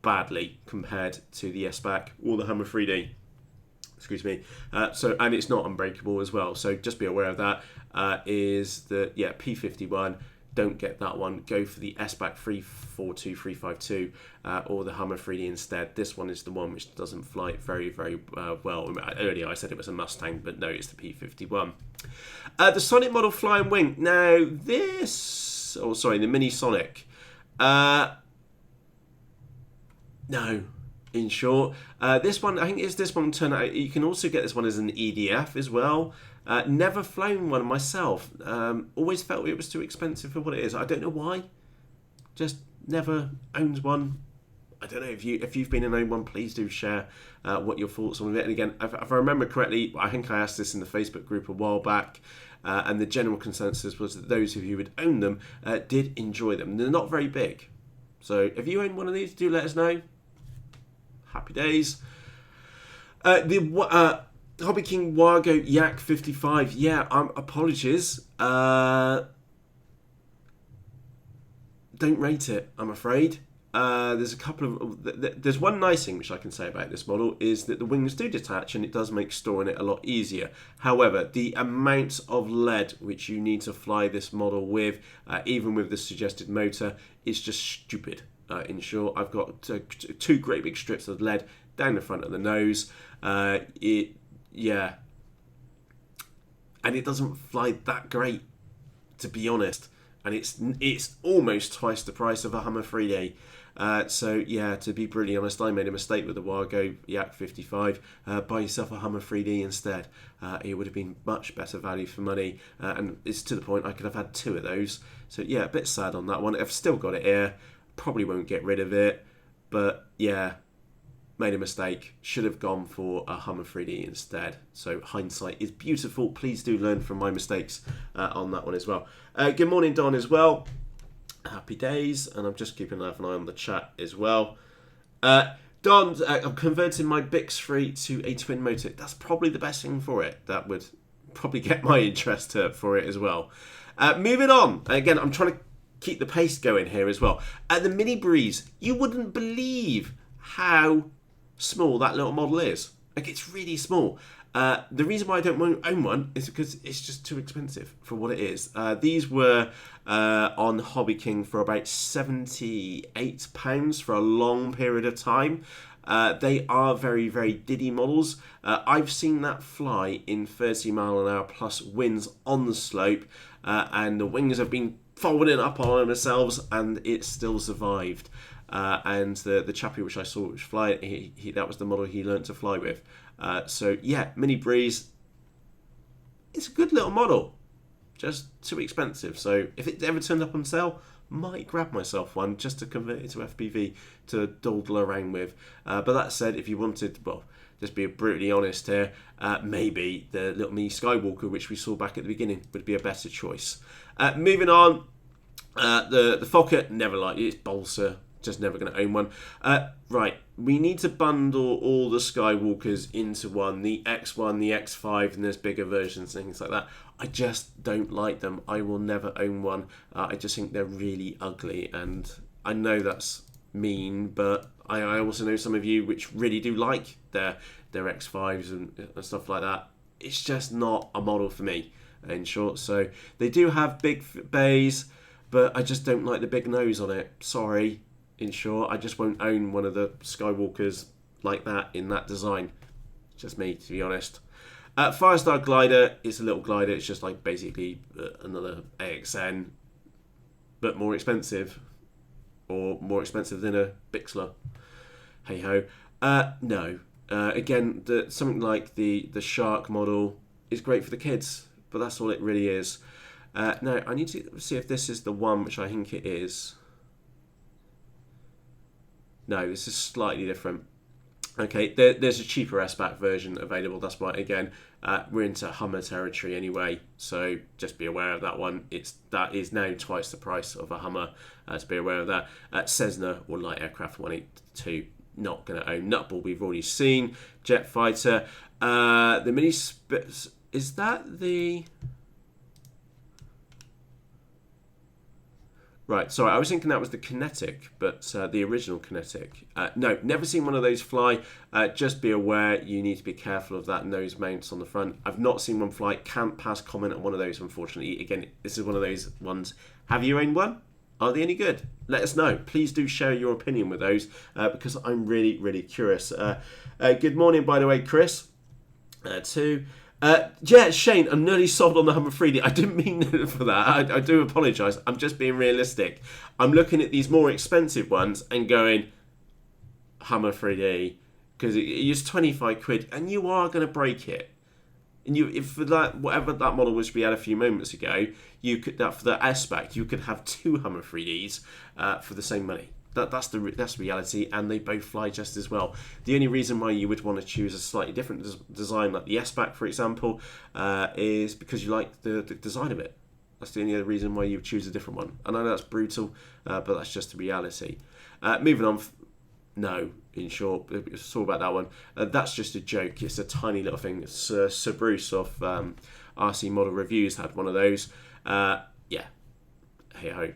badly compared to the SBack or the Hammer 3D. Excuse me. And it's not unbreakable as well. So just be aware of that. P51. Don't get that one. Go for the SBack 342, 352, or the Hammer 3D instead. This one is the one which doesn't fly very well. Earlier I said it was a Mustang, but no, it's the P51. The Sonic model Flying Wing. Now the Mini Sonic. No, in short. This one, I think this one turned out, you can also get this one as an EDF as well. Never flown one myself. Always felt it was too expensive for what it is. I don't know why. Just never owned one. I don't know if you've been and owned one. Please do share what your thoughts on it. And again, if I remember correctly, I think I asked this in the Facebook group a while back, and the general consensus was that those of you who had owned them did enjoy them. They're not very big. So if you own one of these, do let us know. Happy days. HobbyKing Wargo Yak 55. Yeah, apologies. Don't rate it, I'm afraid. There's a couple of... There's one nice thing which I can say about this model is that the wings do detach and it does make storing it a lot easier. However, the amount of lead which you need to fly this model with, even with the suggested motor, is just stupid. In short, I've got two great big strips of lead down the front of the nose. Yeah, and it doesn't fly that great, to be honest. And it's almost twice the price of a Hammer 3D. So yeah, to be brutally honest, I made a mistake with the Wargo Yak 55. Buy yourself a Hammer 3D instead. It would have been much better value for money. And it's to the point I could have had two of those. So yeah, a bit sad on that one. I've still got it here. Probably won't get rid of it. But yeah, made a mistake. Should have gone for a Hammer 3D instead. So hindsight is beautiful. Please do learn from my mistakes on that one as well. Good morning, Don, as well. Happy days. And I'm just keeping an eye on the chat as well. Don, I'm converting my Bix3 to a twin motor. That's probably the best thing for it. That would probably get my interest for it as well. Moving on. Again, I'm trying to keep the pace going here as well. The Mini Breeze, you wouldn't believe how small that little model is. Like, it's really small. The reason why I don't own one is because it's just too expensive for what it is. These were on HobbyKing for about £78 for a long period of time. They are very, very diddy models. I've seen that fly in 30 mile an hour plus winds on the slope, and the wings have been folding up on themselves, and it still survived. And the chappie which I saw which fly, he that was the model he learnt to fly with. So yeah, Mini Breeze, it's a good little model, just too expensive. So if it ever turned up on sale, might grab myself one just to convert it to FPV to dawdle around with. But that said, if you wanted, well, just be brutally honest here, maybe the little mini Skywalker which we saw back at the beginning would be a better choice. Moving on, the Fokker, never liked it. It's balsa. Just never going to own one. Right, we need to bundle all the Skywalkers into one, the X1, the X5, and there's bigger versions, things like that. I just don't like them. I will never own one. I just think they're really ugly, and I know that's mean, but I also know some of you which really do like their X5s and stuff like that. It's just not a model for me, in short. So they do have big bays, but I just don't like the big nose on it. Sorry. In short, I just won't own one of the Skywalkers like that in that design. Just me, to be honest. Firestar Glider is a little glider. It's just like basically another AXN, but more expensive, or more expensive than a Bixler. Hey ho. No. Again, something like the Shark model is great for the kids, but that's all it really is. Now I need to see if this is the one, which I think it is. No, this is slightly different. Okay, there's a cheaper SBack version available. That's right. Again, we're into Hummer territory anyway, so just be aware of that one. That is now twice the price of a Hummer. To be aware of that. Cessna or Light Aircraft 182. Not going to own. Nutball we've already seen. Jet Fighter. The mini. Is that the? Right, sorry, I was thinking that was the Kinetic, but the original Kinetic. No, never seen one of those fly. Just be aware, you need to be careful of that nose mounts on the front. I've not seen one fly. Can't pass comment on one of those, unfortunately. Again, this is one of those ones. Have you owned one? Are they any good? Let us know. Please do share your opinion with those, because I'm really, really curious. Good morning, by the way, Chris. Yeah, Shane, I'm nearly sold on the Hummer 3D. I didn't mean for that. I do apologise. I'm just being realistic. I'm looking at these more expensive ones and going, Hummer 3D, because it's 25 quid, and you are going to break it. And if for that, whatever that model was we had a few moments ago, you could for the SBack, you could have two Hummer 3Ds for the same money. That's reality, and they both fly just as well. The only reason why you would want to choose a slightly different design, like the SBack, for example, is because you like the design of it. That's the only other reason why you would choose a different one. I know that's brutal, but that's just the reality. Moving on. No, in short, it's all about that one. That's just a joke. It's a tiny little thing. Sir Bruce of RC Model Reviews had one of those. Yeah. Hey ho.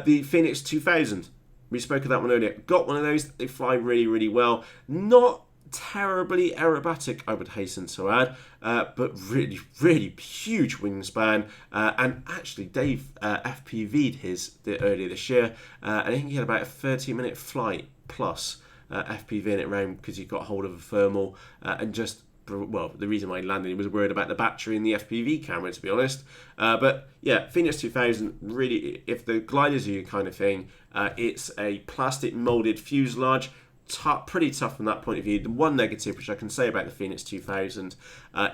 The Phoenix 2000. We spoke of that one earlier. Got one of those. They fly really, really well. Not terribly aerobatic, I would hasten to add, but really, really huge wingspan. And actually, Dave FPV'd his earlier this year. And I think he had about a 30-minute flight plus FPVing it around because he got hold of a thermal and just. Well, the reason why he landed, he was worried about the battery in the FPV camera, to be honest. But yeah, Phoenix 2000, really, if the gliders are your kind of thing, it's a plastic molded fuselage, pretty tough from that point of view. The one negative, which I can say about the Phoenix 2000,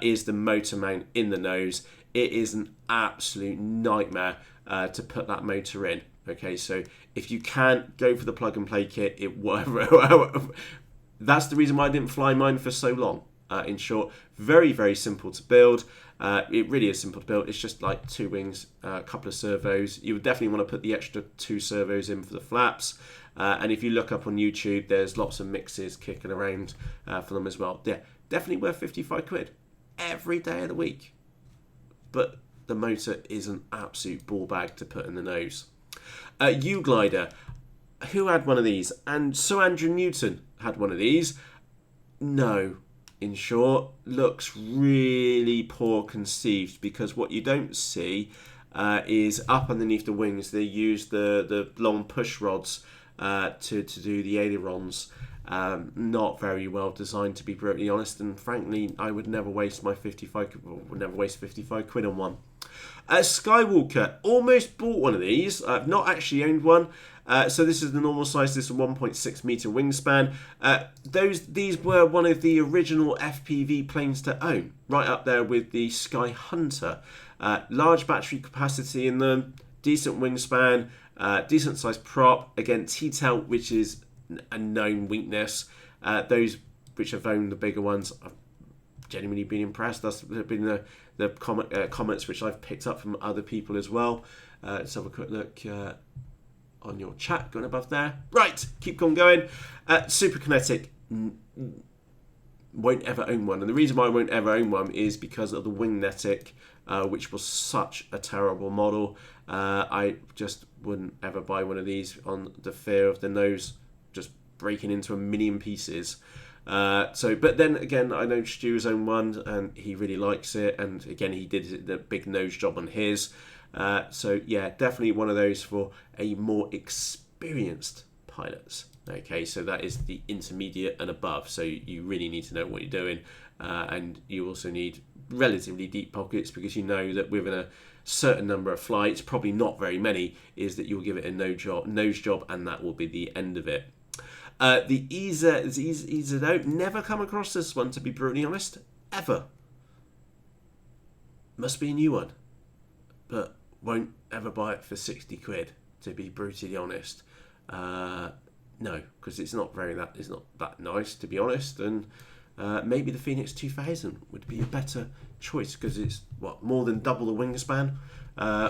is the motor mount in the nose. It is an absolute nightmare to put that motor in. Okay, so if you can't go for the plug and play kit, that's the reason why I didn't fly mine for so long. In short, very, very simple to build. It really is simple to build. It's just like 2 wings, a couple of servos. You would definitely want to put the extra 2 servos in for the flaps. And if you look up on YouTube, there's lots of mixes kicking around for them as well. Yeah, definitely worth 55 quid every day of the week. But the motor is an absolute ball bag to put in the nose. U-Glider. Who had one of these? And Sir Andrew Newton had one of these. No, in short, looks really poor conceived, because what you don't see is up underneath the wings they use the long push rods to do the ailerons. Not very well designed, to be brutally honest, and frankly I would never waste my 55 quid on one. Skywalker, almost bought one of these. I've not actually owned one. So this is the normal size. This is a 1.6 meter wingspan. These were one of the original FPV planes to own, right up there with the Sky Hunter. Large battery capacity in them, decent wingspan, decent sized prop. Again, T-tail, which is a known weakness. Those which have owned the bigger ones, I've genuinely been impressed. That's been the comments which I've picked up from other people as well. Let's have a quick look on your chat going above there. Right, keep on going. Super Kinetic, won't ever own one, and the reason why I won't ever own one is because of the Wingnetic, which was such a terrible model. I just wouldn't ever buy one of these on the fear of the nose just breaking into a million pieces. But then again, I know Stu's own one and he really likes it, and again he did the big nose job on his. So yeah, definitely one of those for a more experienced pilots. Okay, so that is the intermediate and above, so you really need to know what you're doing, and you also need relatively deep pockets, because you know that within a certain number of flights, probably not very many, is that you'll give it a nose job, and that will be the end of it. The EZO, never come across this one, to be brutally honest, ever. Must be a new one, but won't ever buy it for 60 quid, to be brutally honest. No, because it's not that nice, to be honest, and maybe the Phoenix 2000 would be a better choice, because it's more than double the wingspan,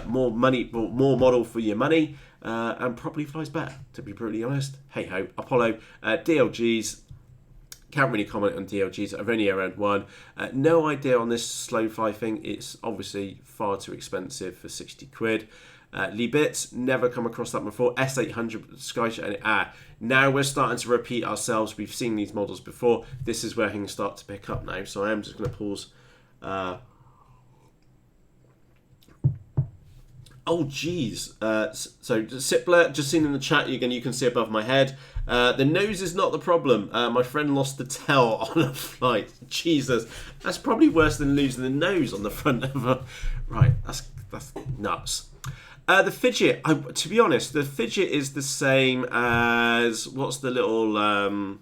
more model for your money, and probably flies better, to be brutally honest. Hey ho. Apollo, DLGs, can't really comment on DLGs. I've only ever had one. No idea on this slow fly thing. It's obviously far too expensive for 60 quid. Lee Bits, never come across that before. S800 Sky. Now we're starting to repeat ourselves. We've seen these models before. This is where things start to pick up now. So I am just going to pause. Oh, geez. So Sipler, just seen in the chat, again, you can see above my head. The nose is not the problem. My friend lost the tail on a flight. Jesus. That's probably worse than losing the nose on the front of a... Right, that's nuts. The fidget, to be honest, the fidget is the same as... What's the little...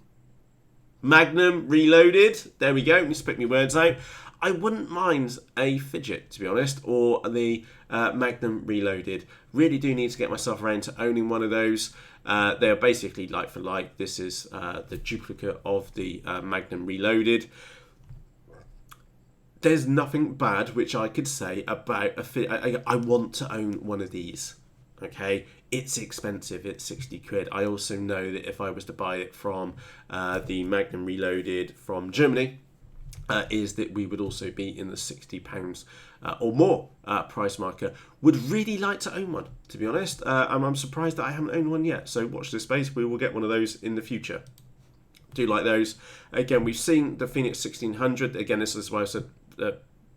Magnum Reloaded. There we go. Let me spit my words out. I wouldn't mind a fidget, to be honest, or the Magnum Reloaded. Really do need to get myself around to owning one of those. They are basically like for like. This is the duplicate of the Magnum Reloaded. There's nothing bad which I could say about a fidget. I want to own one of these. Okay, it's expensive. It's 60 quid. I also know that if I was to buy it from the Magnum Reloaded from Germany, is that we would also be in the £60 or more price marker. Would really like to own one, to be honest. I'm surprised that I haven't owned one yet. So watch this space. We will get one of those in the future. Do like those. Again, we've seen the Phoenix 1600. Again, this is why I said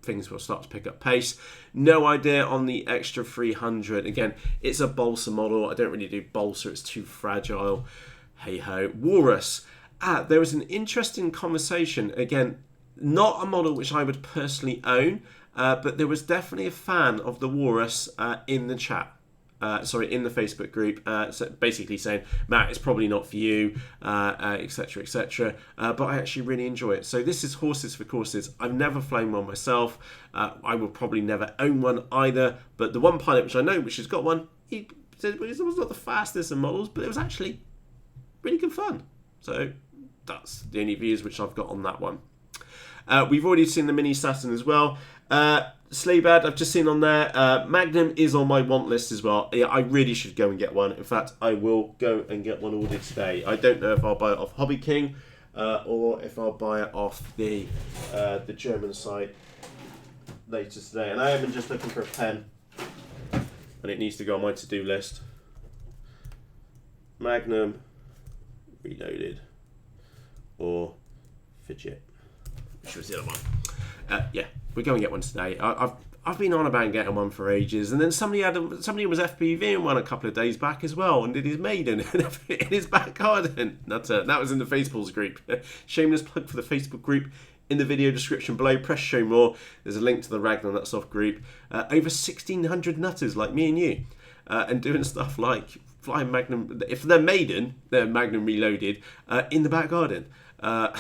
things will start to pick up pace. No idea on the extra 300. Again, it's a balsa model. I don't really do balsa. It's too fragile. Hey ho. Walrus. There was an interesting conversation. Again, not a model which I would personally own, but there was definitely a fan of the Walrus in the chat. In the Facebook group, so basically saying, Matt, it's probably not for you, etc., etc. But I actually really enjoy it. So this is Horses for Courses. I've never flown one myself. I will probably never own one either. But the one pilot which I know, which has got one, he said it was not the fastest of models, but it was actually really good fun. So that's the only views which I've got on that one. We've already seen the Mini Saturn as well. Sleebad, I've just seen on there. Magnum is on my want list as well. Yeah, I really should go and get one. In fact, I will go and get one ordered today. I don't know if I'll buy it off HobbyKing or if I'll buy it off the German site later today. And I am just looking for a pen, and it needs to go on my to-do list. Magnum Reloaded or Fidget, which was the other one. Yeah, we're going to get one today. I've been on about getting one for ages, and then somebody was FPV in one a couple of days back as well, and did his maiden in his back garden. That was in the Facebooks group. Shameless plug for the Facebook group in the video description below. Press show more. There's a link to the Ragnar Nuts Off group. Over 1,600 nutters like me and you, and doing stuff like flying Magnum. If they're maiden, they're Magnum Reloaded in the back garden. Good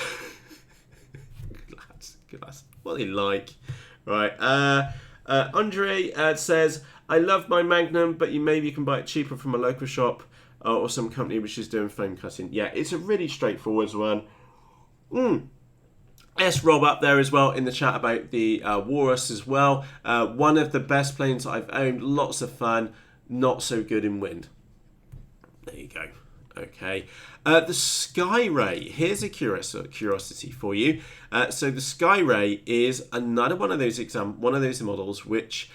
lads. What they like. Right. Andre says, I love my Magnum, but maybe you can buy it cheaper from a local shop or some company which is doing foam cutting. Yeah, it's a really straightforward one. S Rob up there as well in the chat about the Walrus as well. One of the best planes I've owned. Lots of fun. Not so good in wind. There you go. Okay. The Sky Ray. Here's a curiosity for you. So the Sky Ray is another one of those models which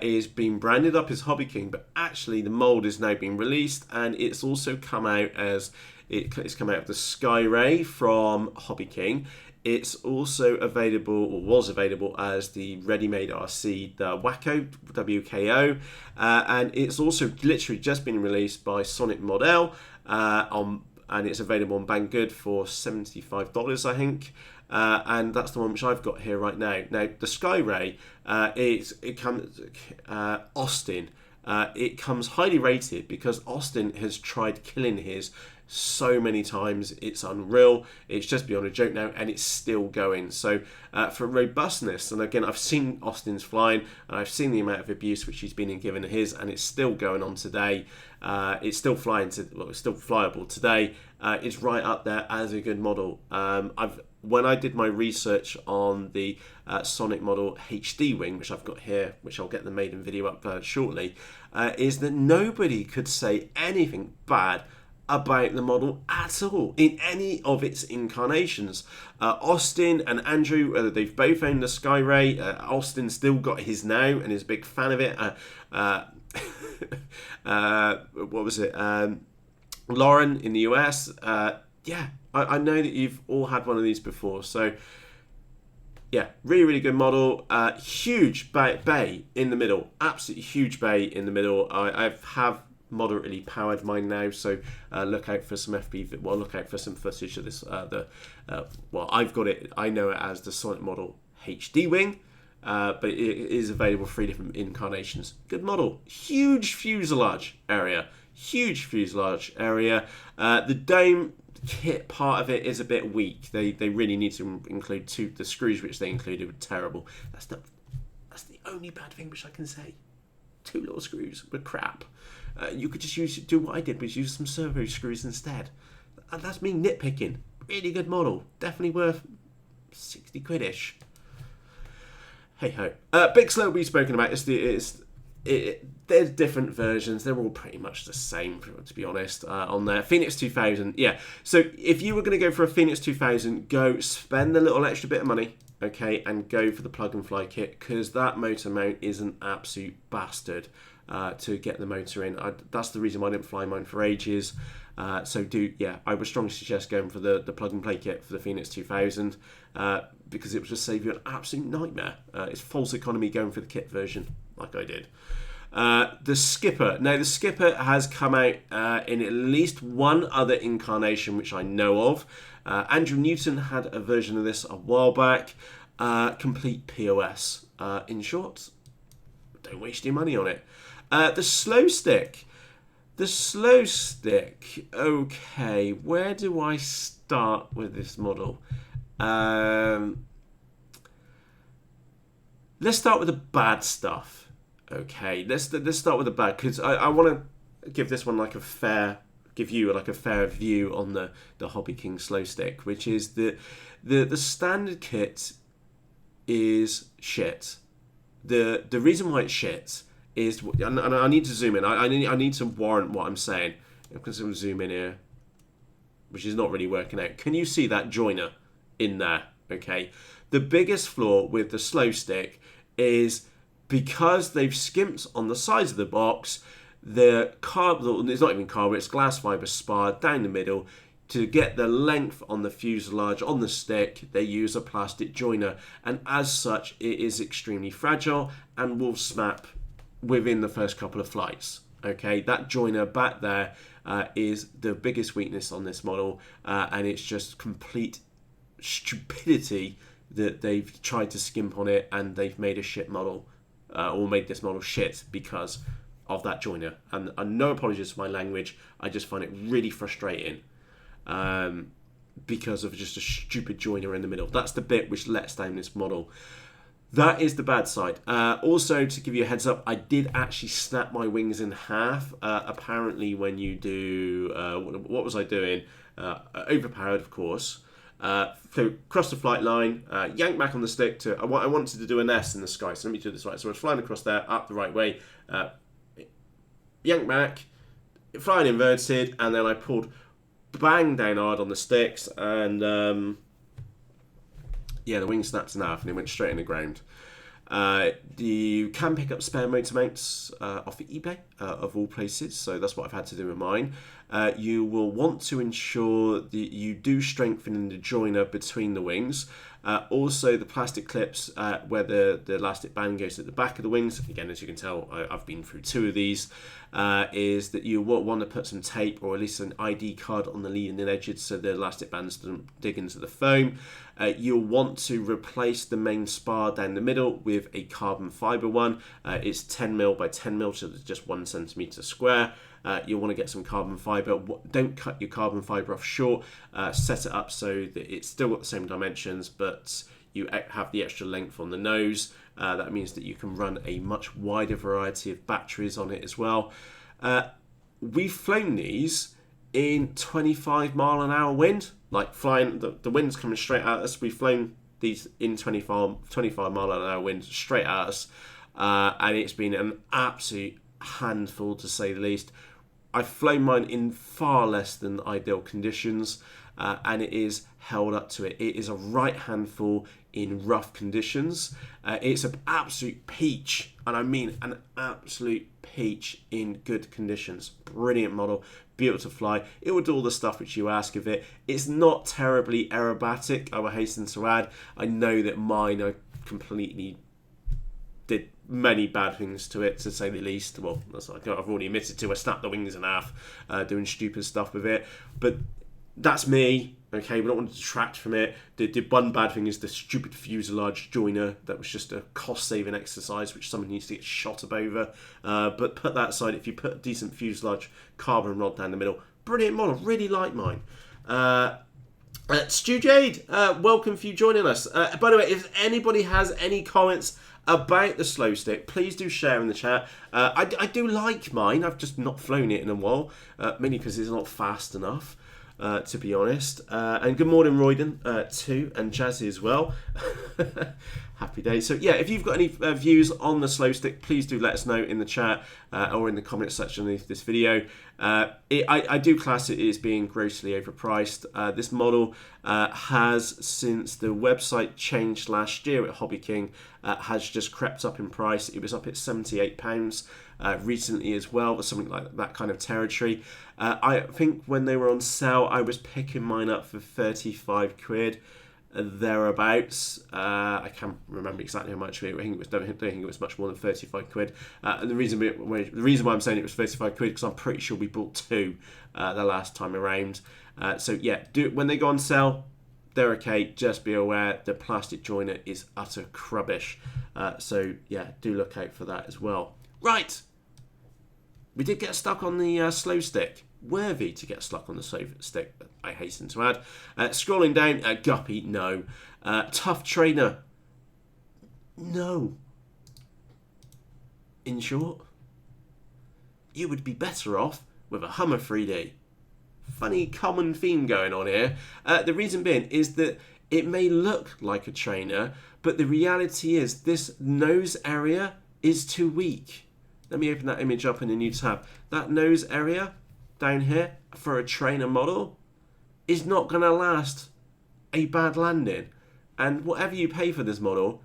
is being branded up as HobbyKing, but actually the mold is now being released, and it's also come out as it's come out of the Sky Ray from HobbyKing. It's also available, or was available, as the ready-made RC, the Wacko, WKO, and it's also literally just been released by Sonic Model, and it's available on Banggood for $75, I think, and that's the one which I've got here right now. Now, the Sky Ray, it comes Austin. It comes highly rated because Austin has tried killing his so many times. It's unreal. It's just beyond a joke now, and it's still going. So for robustness, and again, I've seen Austin's flying, and I've seen the amount of abuse which he's been given his, and it's still going on today. It's still it's still flyable today. It's right up there as a good model. When I did my research on the Sonic Model HD wing, which I've got here, which I'll get the maiden video up shortly, is that nobody could say anything bad about the model at all in any of its incarnations. Austin and Andrew, they've both owned the Sky Ray. Austin still got his now and is a big fan of it. What was it? Lauren in the US. Yeah, I know that you've all had one of these before. So yeah, really, really good model. Huge bay in the middle. Absolutely huge bay in the middle. I have moderately powered mine now, so look out for some FPV. Well, look out for some footage of this. Well, I've got it. I know it as the Sonic Model HD wing, but it is available 3 different incarnations. Good model. Huge fuselage area. Huge fuselage area. The dome kit part of it is a bit weak. They really need to include the screws which they included were terrible. That's the only bad thing which I can say. 2 little screws were crap. You could just do what I did, was use some servo screws instead. That's me nitpicking. Really good model. Definitely worth 60 quid-ish. Hey ho. Big Slow we've spoken about. There's different versions. They're all pretty much the same, to be honest, on there. Phoenix 2000, yeah. So if you were going to go for a Phoenix 2000, go spend a little extra bit of money, okay, and go for the plug and fly kit, because that motor mount is an absolute bastard to get the motor in. That's the reason why I didn't fly mine for ages. So I would strongly suggest going for the plug and play kit for the Phoenix 2000 because it would just save you an absolute nightmare. It's false economy going for the kit version, like I did. The Skipper. Now, the Skipper has come out in at least one other incarnation, which I know of. Andrew Newton had a version of this a while back. Complete POS. In short, don't waste your money on it. The Slow Stick. The Slow Stick. Okay, where do I start with this model? Let's start with the bad stuff. Okay, let's start with the bad, because I want to give this one give you a fair view on the HobbyKing Slow Stick, which is the standard kit is shit. the reason why it shits is, and I need to zoom in. I need to warrant what I'm saying. I'm going to zoom in here, which is not really working out. Can you see that joiner in there? Okay. The biggest flaw with the slow stick is because they've skimped on the sides of the box, the it's not even carbon, it's glass fibre spar down the middle. To get the length on the fuselage on the stick, they use a plastic joiner, and as such, it is extremely fragile and will snap within the first couple of flights. Okay, that joiner back there is the biggest weakness on this model, and it's just complete stupidity that they've tried to skimp on it and they've made a shit model, or made this model shit because of that joiner. And no apologies for my language, I just find it really frustrating. Because of just a stupid joiner in the middle. That's the bit which lets down this model. That is the bad side. Also, to give you a heads up, I did actually snap my wings in half. Apparently, when you do... what was I doing? Overpowered, of course. So, cross the flight line, yank back on the stick to... I wanted to do an S in the sky, so let me do this right. So I was flying across there, up the right way. Yank back, flying inverted, and then I pulled... bang down hard on the sticks, and yeah, the wing snapped in half and it went straight in the ground. You can pick up spare motor mounts off of eBay, of all places, so that's what I've had to do with mine. You will want to ensure that you do strengthen the joiner between the wings. Also, the plastic clips where the elastic band goes at the back of the wings, again, as you can tell, I've been through 2 of these, is that you want to put some tape or at least an ID card on the leading edges so the elastic bands don't dig into the foam. You'll want to replace the main spar down the middle with a carbon fibre one. It's 10mm by 10mm, so it's just 1 centimetre square. You'll want to get some carbon fibre. Don't cut your carbon fibre off short. Set it up so that it's still got the same dimensions, but you have the extra length on the nose. That means that you can run a much wider variety of batteries on it as well. We've flown these in 25-mile-an-hour wind, like flying, the wind's coming straight at us. We've flown these in 25-mile-an-hour wind straight at us, and it's been an absolute handful, to say the least. I've flown mine in far less than ideal conditions, and it is held up to it. It is a right handful in rough conditions. It's an absolute peach, and I mean an absolute peach in good conditions. Brilliant model, beautiful to fly. It will do all the stuff which you ask of it. It's not terribly aerobatic, I will hasten to add. I know that mine are completely did many bad things to it, to say the least. Well, that's like I've already admitted to. I snapped the wings in half, doing stupid stuff with it. But that's me. Okay, we don't want to detract from it. The one bad thing is the stupid fuselage joiner. That was just a cost-saving exercise, which someone needs to get shot up over. But put that aside, if you put a decent fuselage carbon rod down the middle, brilliant model. Really like mine. Stu Jade, welcome for you joining us. By the way, if anybody has any comments about the slow stick, please do share in the chat. I do like mine. I've just not flown it in a while, mainly because it's not fast enough, to be honest. And good morning, Royden, too, and Jazzy as well. Happy days. So yeah, if you've got any views on the slow stick, please do let us know in the chat or in the comments section underneath this video. I do class it as being grossly overpriced. This model has, since the website changed last year at HobbyKing, has just crept up in price. It was up at £78 recently as well, or something like that kind of territory. I think when they were on sale, I was picking mine up for 35 quid. Thereabouts. I can't remember exactly how much. I don't think it was much more than 35 quid. And the reason why I'm saying it was 35 quid, because I'm pretty sure we bought 2 the last time around. So yeah, when they go on sale, they're okay. Just be aware the plastic joiner is utter rubbish. So yeah, do look out for that as well. Right, we did get stuck on the slow stick. Worthy to get stuck on the slow stick, I hasten to add. Scrolling down, Guppy, no. Tough Trainer, no. In short, you would be better off with a Hummer 3D. Funny common theme going on here. The reason being is that it may look like a trainer, but the reality is this nose area is too weak. Let me open that image up in a new tab. That nose area down here for a trainer model is not going to last a bad landing. And whatever you pay for this model,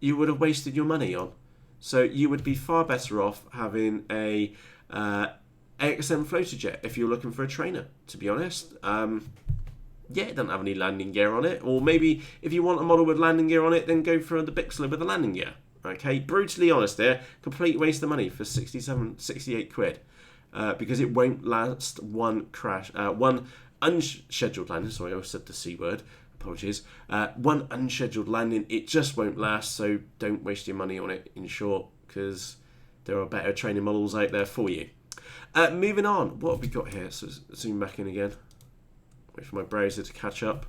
you would have wasted your money on. So you would be far better off having a AXM floater jet if you're looking for a trainer, to be honest. Yeah, it doesn't have any landing gear on it. Or maybe if you want a model with landing gear on it, then go for the Bixler with the landing gear. Okay, brutally honest here, complete waste of money for 68 quid. Because it won't last one unscheduled landing. Sorry, I said the C word. Apologies. One unscheduled landing, it just won't last. So don't waste your money on it, in short, because there are better training models out there for you. Moving on, what have we got here? So zoom back in again. Wait for my browser to catch up.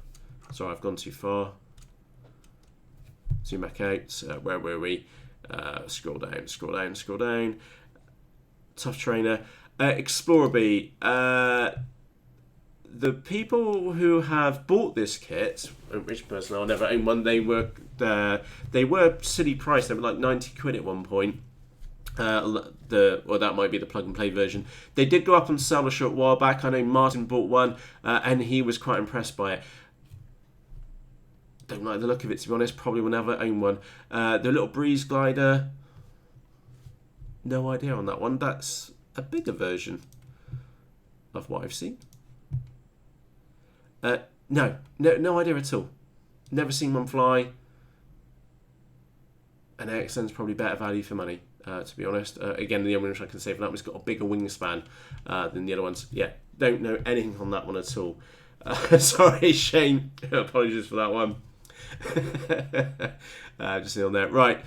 Sorry, I've gone too far. Zoom back out. Where were we? Scroll down. Tough trainer. Explorer B. The people who have bought this kit, which person I'll never own one, they were silly priced. They were like 90 quid at one point. That might be the plug and play version. They did go up on sale a short while back. I know Martin bought one, and he was quite impressed by it. Don't like the look of it, to be honest. Probably will never own one. The little breeze glider, no idea on that one. That's a bigger version of what I've seen. No idea at all. Never seen one fly. And AXN's probably better value for money, to be honest. Again, the only one I can say for that one's got a bigger wingspan than the other ones. Yeah, don't know anything on that one at all. Sorry, Shane. Apologies for that one. Just on there. Right.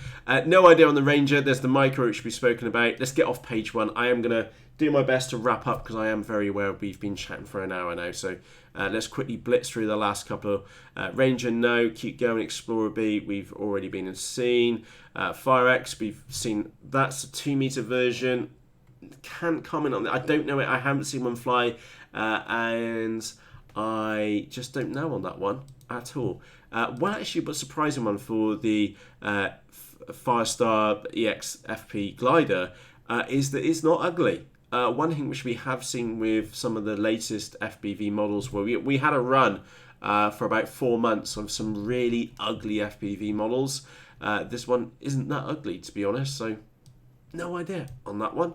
No idea on the Ranger. There's the micro, which we've spoken about. Let's get off page one. I am going to do my best to wrap up because I am very aware we've been chatting for an hour now. So let's quickly blitz through the last couple. Ranger, no. Keep going. Explorer B, we've already been and seen. Fire X, we've seen. That's a 2 meter version. Can't comment on that. I don't know it. I haven't seen one fly. And I just don't know on that one at all. One actually, but surprising one for the Firestar EX FP glider is that it's not ugly. One thing which we have seen with some of the latest FPV models, where we had a run for about 4 months of some really ugly FPV models. This one isn't that ugly, to be honest, so no idea on that one.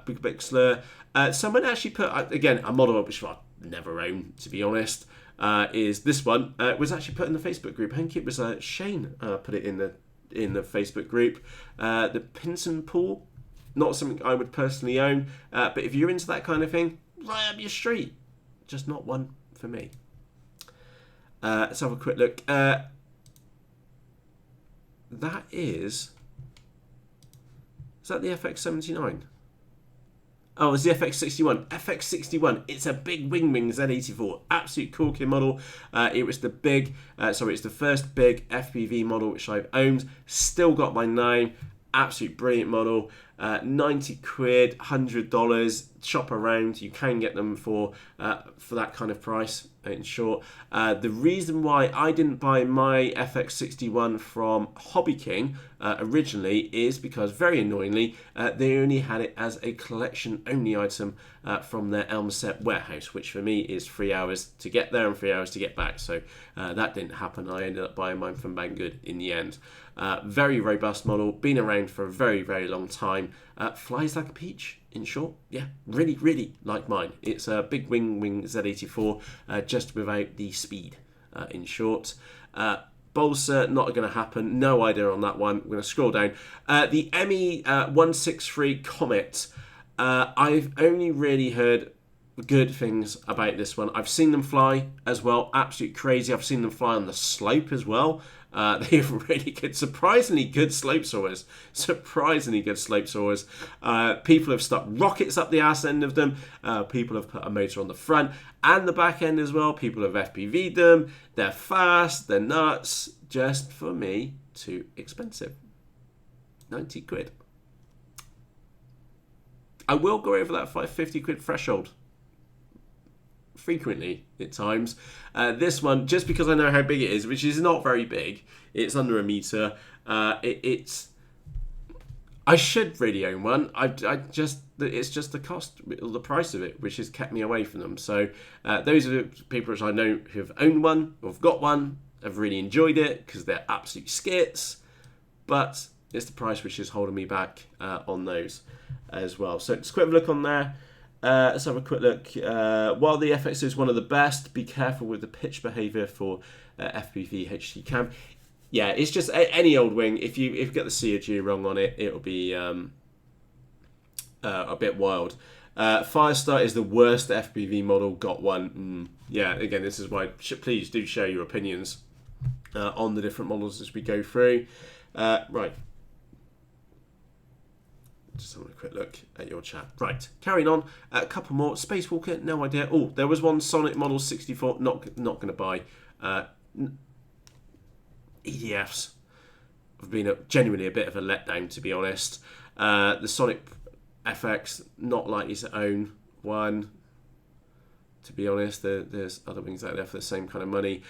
Big Bixler. Someone actually put, again, a model which I've never owned, to be honest, is this one. It was actually put in the Facebook group. I think it was Shane put it in the Facebook group. The Pinson Pool. Not something I would personally own, but if you're into that kind of thing, right up your street. Just not one for me. Let's have a quick look. That is that the FX79? Oh, it's the FX61. FX61. It's a big wing Z84. Absolute corking model. It was the it's the first big FPV model which I've owned. Still got my name. Absolute brilliant model. 90 quid, $100. Shop around. You can get them for that kind of price, in short. The reason why I didn't buy my FX61 from HobbyKing originally is because, very annoyingly, they only had it as a collection-only item from their Elmset warehouse, which for me is 3 hours to get there and 3 hours to get back. So that didn't happen. I ended up buying mine from Banggood in the end. Very robust model, been around for a very, very long time. Flies like a peach, in short. Yeah, really, really like mine. It's a big wing Z84, just without the speed, in short. Bonsai, not going to happen. No idea on that one. We're going to scroll down. The ME163 Comet. I've only really heard good things about this one. I've seen them fly as well. Absolutely crazy. I've seen them fly on the slope as well. They're really good, surprisingly good slope soarers. People have stuck rockets up the ass end of them. People have put a motor on the front and the back end as well. People have FPV'd them. They're fast, they're nuts. Just for me, too expensive. 90 quid. I will go over that 550 quid threshold frequently at times. This one, just because I know how big it is, which is not very big, it's under a meter. I should really own one. It's just the cost, or the price of it, which has kept me away from them. So those are the people which I know who have owned one, or have got one, have really enjoyed it because they're absolute skits. But it's the price which is holding me back on those as well. So let's quick look on there. Let's have a quick look. While the FX is one of the best, be careful with the pitch behavior for FPV HT cam. Yeah, it's just any old wing. If you get the C or G wrong on it, it'll be a bit wild. Firestar is the worst FPV model. Got one. Yeah, again, this is why please do share your opinions on the different models as we go through. Right. Just having a quick look at your chat. Right, carrying on. A couple more. Spacewalker, no idea. Oh, there was one Sonic Model 64. Not going to buy. EDFs have been genuinely a bit of a letdown, to be honest. The Sonic FX, not likely to own one. To be honest, there's other wings out there for the same kind of money.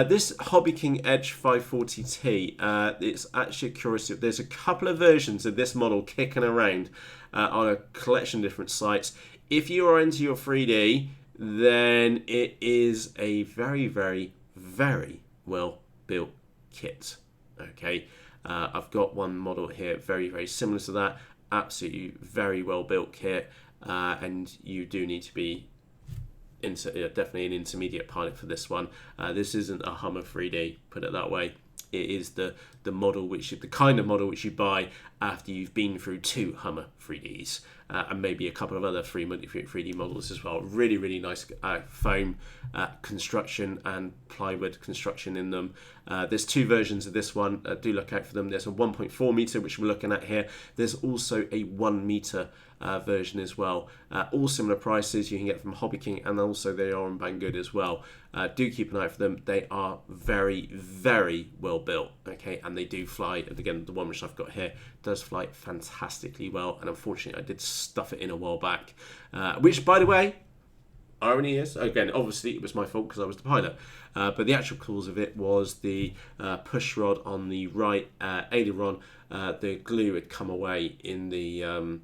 This HobbyKing Edge 540T, it's actually curious. There's a couple of versions of this model kicking around on a collection of different sites. If you are into your 3D, then it is a very, very, very well built kit. Okay, I've got one model here, very, very similar to that. Absolutely very well built kit, and you do need to be definitely an intermediate pilot for this one. This isn't a Hummer 3D, put it that way. It is the model the kind of model which you buy after you've been through 2 Hummer 3Ds and maybe a couple of other 3D models as well. Really, really nice foam construction and plywood construction in them. There's 2 versions of this one. Do look out for them. There's a 1.4 meter, which we're looking at here. There's also a 1 meter version as well. All similar prices you can get from HobbyKing, and also they are on Banggood as well. Do keep an eye out for them. They are very, very well built, okay, and they do fly. And again, the one which I've got here does fly fantastically well, and unfortunately I did stuff it in a while back, which, by the way, irony is, again, obviously it was my fault because I was the pilot, but the actual cause of it was the push rod on the right aileron. The glue had come away in the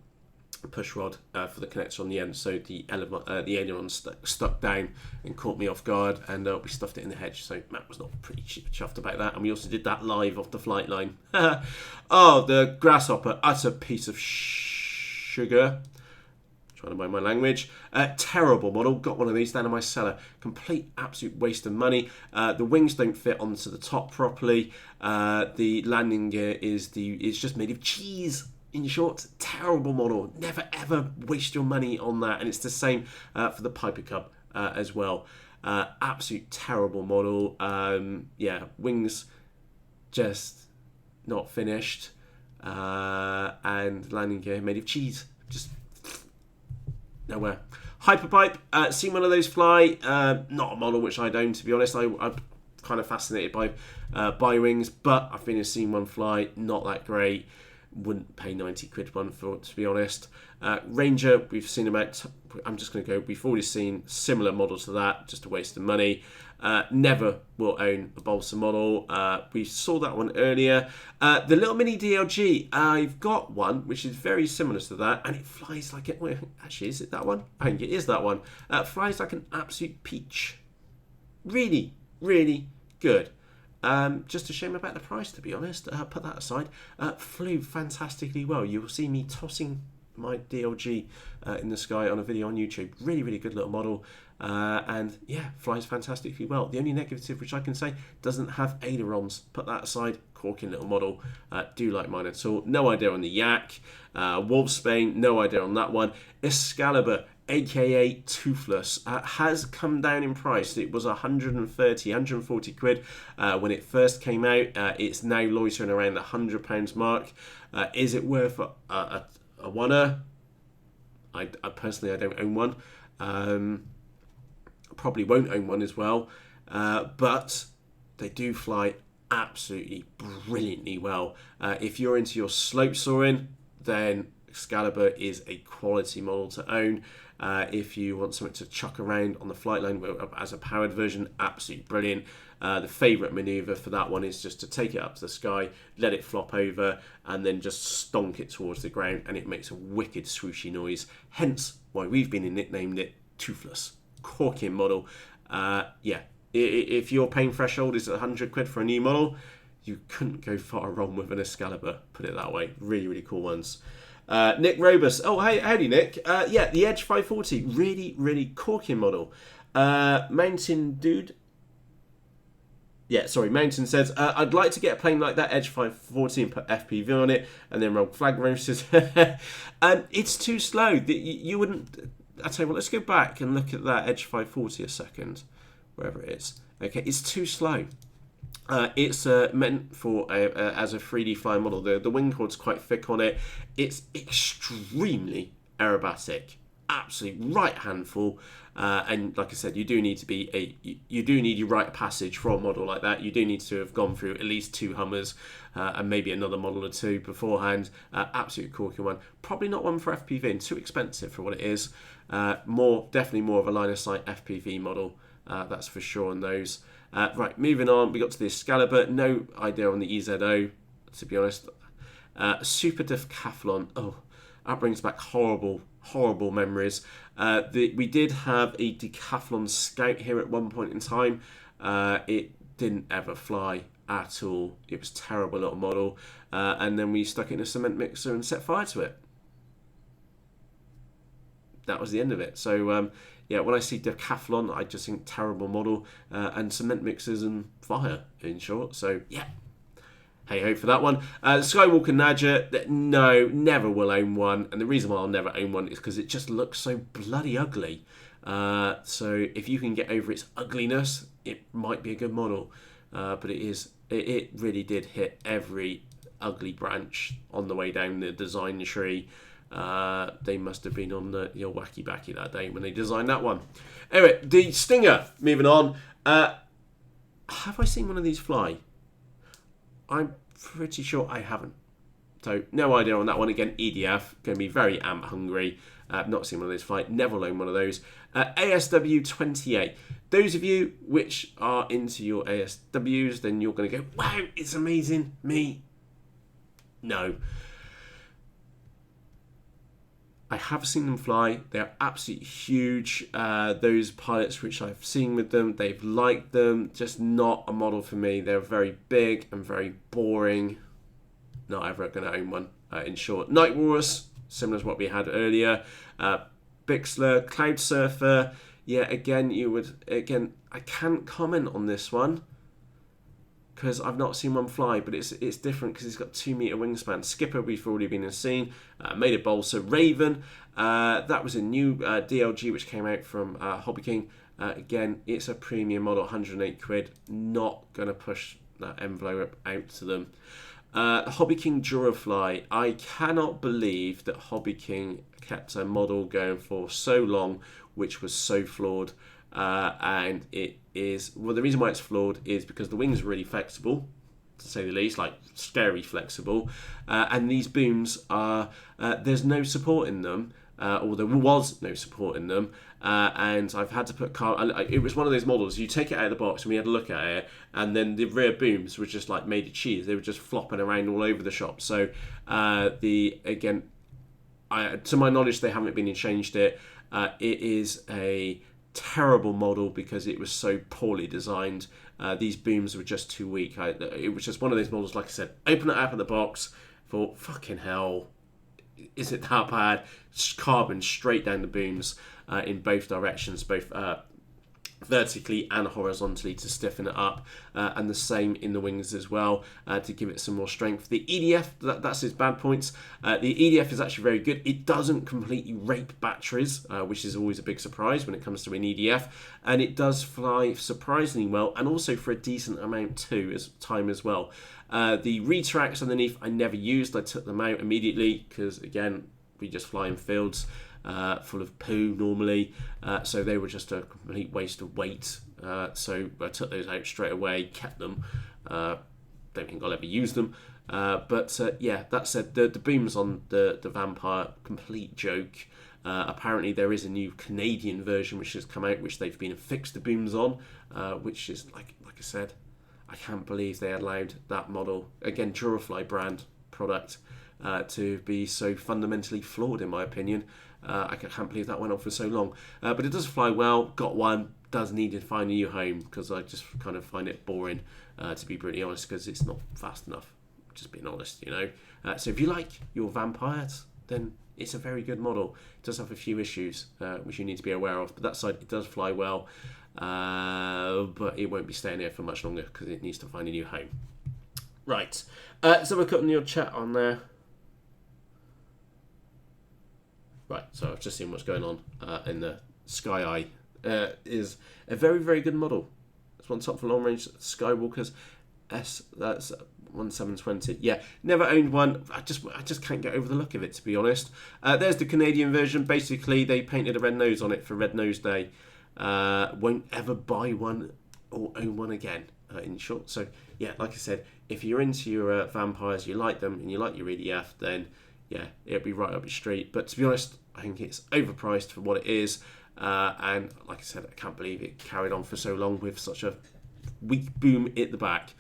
push rod for the connector on the end, so the aileron stuck down and caught me off guard, and we stuffed it in the hedge. So Matt was not pretty chuffed about that, and we also did that live off the flight line. Oh, the grasshopper, utter piece of sugar. Trying to mind my language. Terrible model. Got one of these down in my cellar. Complete absolute waste of money. The wings don't fit onto the top properly. The landing gear is just made of cheese. In short, terrible model. Never ever waste your money on that. And it's the same for the Piper Cub as well. Absolute terrible model. Yeah, wings just not finished. And landing gear made of cheese. Just nowhere. Hyperpipe, seen one of those fly. Not a model which I'd own, to be honest. I'm kind of fascinated by wings, but I've seen one fly. Not that great. Wouldn't pay 90 quid one for it, to be honest. Ranger, we've seen about, I'm just going to go, we've already seen similar models to that, just a waste of money. Never will own a balsa model. We saw that one earlier. The little mini DLG, I've got one which is very similar to that, and it flies like it, well, actually, is it that one? I think it is that one. Flies like an absolute peach. Really, really good. Just a shame about the price, to be honest. Put that aside. Flew fantastically well. You will see me tossing my DLG in the sky on a video on YouTube. Really, really good little model. And yeah, flies fantastically well. The only negative which I can say, doesn't have ailerons. Put that aside. Corking little model. Do like mine at all. No idea on the Yak. Wolfsbane, no idea on that one. Excalibur, aka Toothless, has come down in price. It was 140 quid when it first came out. It's now loitering around the £100 mark. Is it worth a oneer? I personally, I don't own one. Probably won't own one as well, but they do fly absolutely brilliantly well. If you're into your slope soaring, then Excalibur is a quality model to own. If you want something to chuck around on the flight line as a powered version, absolutely brilliant. The favourite manoeuvre for that one is just to take it up to the sky, let it flop over, and then just stonk it towards the ground, and it makes a wicked swooshy noise. Hence why we've been nicknamed it Toothless. Corking model. Yeah, if your pain threshold is 100 quid for a new model, you couldn't go far wrong with an Excalibur, put it that way. Really, really cool ones. Nick Robus. Oh, hey, howdy, Nick. Yeah, the Edge 540. Really, really corking model. Mountain Dude. Yeah, sorry, Mountain says, I'd like to get a plane like that, Edge 540, and put FPV on it, and then roll flag roasters. It's too slow. You wouldn't... I'll tell you what, let's go back and look at that Edge 540 a second, wherever it is. Okay, it's too slow. It's meant for as a 3D flying model. The wing chord's quite thick on it. It's extremely aerobatic, absolutely right handful. And like I said, you do need to be you do need your rite of passage for a model like that. You do need to have gone through at least 2 Hummers and maybe another model or 2 beforehand. Absolute corking one. Probably not one for FPV and too expensive for what it is. Definitely more of a line of sight FPV model. That's for sure on those. Right, moving on. We got to the Excalibur. No idea on the EZO, to be honest. Super Decathlon. Oh, that brings back horrible memories. We did have a Decathlon Scout here at one point in time. It didn't ever fly at all. It was a terrible little model. And then we stuck it in a cement mixer and set fire to it. That was the end of it. So, yeah, when I see Decathlon, I just think terrible model and cement mixers and fire, in short. So, yeah. Hey ho for that one. Skywalker Nadja, no, never will own one. And the reason why I'll never own one is because it just looks so bloody ugly. So if you can get over its ugliness, it might be a good model. But it really did hit every ugly branch on the way down the design tree. They must have been on your wacky backy that day when they designed that one. Anyway, the Stinger, moving on. Have I seen one of these fly? I'm pretty sure I haven't. So, no idea on that one. Again, EDF, going to be very amp hungry. Not seen one of those fly. Never owned one of those. ASW 28. Those of you which are into your ASWs, then you're going to go, wow, it's amazing. Me, no. I have seen them fly. They're absolutely huge. Those pilots which I've seen with them, they've liked them. Just not a model for me. They're very big and very boring. Not ever going to own one, in short. Night Wars, similar to what we had earlier. Bixler, Cloud Surfer. Yeah, again, I can't comment on this one because I've not seen one fly, but it's different because it's got 2 meter wingspan. Skipper, we've already been seen. Made a Balsa. Raven, that was a new DLG which came out from HobbyKing. Again, it's a premium model, 108 quid. Not going to push that envelope out to them. HobbyKing Durafly. I cannot believe that HobbyKing kept a model going for so long, which was so flawed. And it is, well, the reason why it's flawed is because the wings are really flexible, to say the least, like scary flexible. And these booms are, there's no support in them, or there was no support in them. And I've had to put it was one of those models, you take it out of the box and we had a look at it, and then the rear booms were just like made of cheese. They were just flopping around all over the shop. So, to my knowledge, they haven't been and changed it. It is a terrible model because it was so poorly designed. These booms were just too weak. It was just one of those models, like I said, open it up in the box, thought, fucking hell, is it that bad? Carbon straight down the booms in both directions, both vertically and horizontally to stiffen it up, and the same in the wings as well to give it some more strength. The EDF, that's its bad points. The EDF is actually very good. It doesn't completely rape batteries, which is always a big surprise when it comes to an EDF, and it does fly surprisingly well, and also for a decent amount too, as time as well. The retracts underneath I never used. I took them out immediately because, again, we just fly in fields full of poo normally, so they were just a complete waste of weight. So I took those out straight away, kept them. Don't think I'll ever use them. Yeah, that said, the booms on the Vampire, complete joke. Apparently there is a new Canadian version which has come out, which they've been fixed the booms on, which is like I said, I can't believe they allowed that model, again Durafly brand product, to be so fundamentally flawed in my opinion. I can't believe that went on for so long, but it does fly well. Got one, does need to find a new home because I just kind of find it boring, to be brutally honest, because it's not fast enough. Just being honest, you know. So if you like your vampires, then it's a very good model. It does have a few issues which you need to be aware of, but that side, it does fly well, but it won't be staying here for much longer because it needs to find a new home. Right, so we're cutting your chat on there. Right, so I've just seen what's going on in the Sky Eye. Is a very, very good model. It's one top for long range Skywalkers. That's 1720. Yeah, never owned one. I just can't get over the look of it, to be honest. There's the Canadian version. Basically, they painted a red nose on it for Red Nose Day. Won't ever buy one or own one again, in short. So, yeah, like I said, if you're into your vampires, you like them, and you like your EDF, then, yeah, it'll be right up your street. But to be honest, I think it's overpriced for what it is. And like I said, I can't believe it carried on for so long with such a weak boom at the back.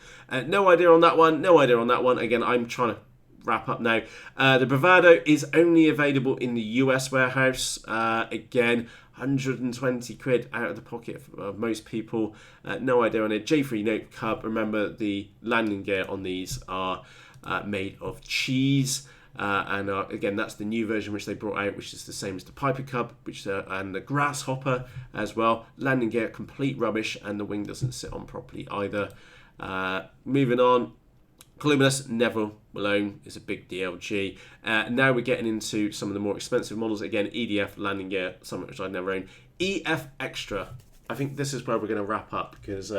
No idea on that one. No idea on that one. Again, I'm trying to wrap up now. The Bravado is only available in the US warehouse. Again, 120 quid out of the pocket of most people. No idea on it. J3 Note Cub. Remember, the landing gear on these are made of cheese. And again, that's the new version which they brought out, which is the same as the Piper Cub, which and the Grasshopper as well. Landing gear, complete rubbish, and the wing doesn't sit on properly either. Moving on, Columbus Neville Malone is a big DLG. Now we're getting into some of the more expensive models. Again, EDF, landing gear, something which I'd never owned. EF Extra. I think this is where we're going to wrap up because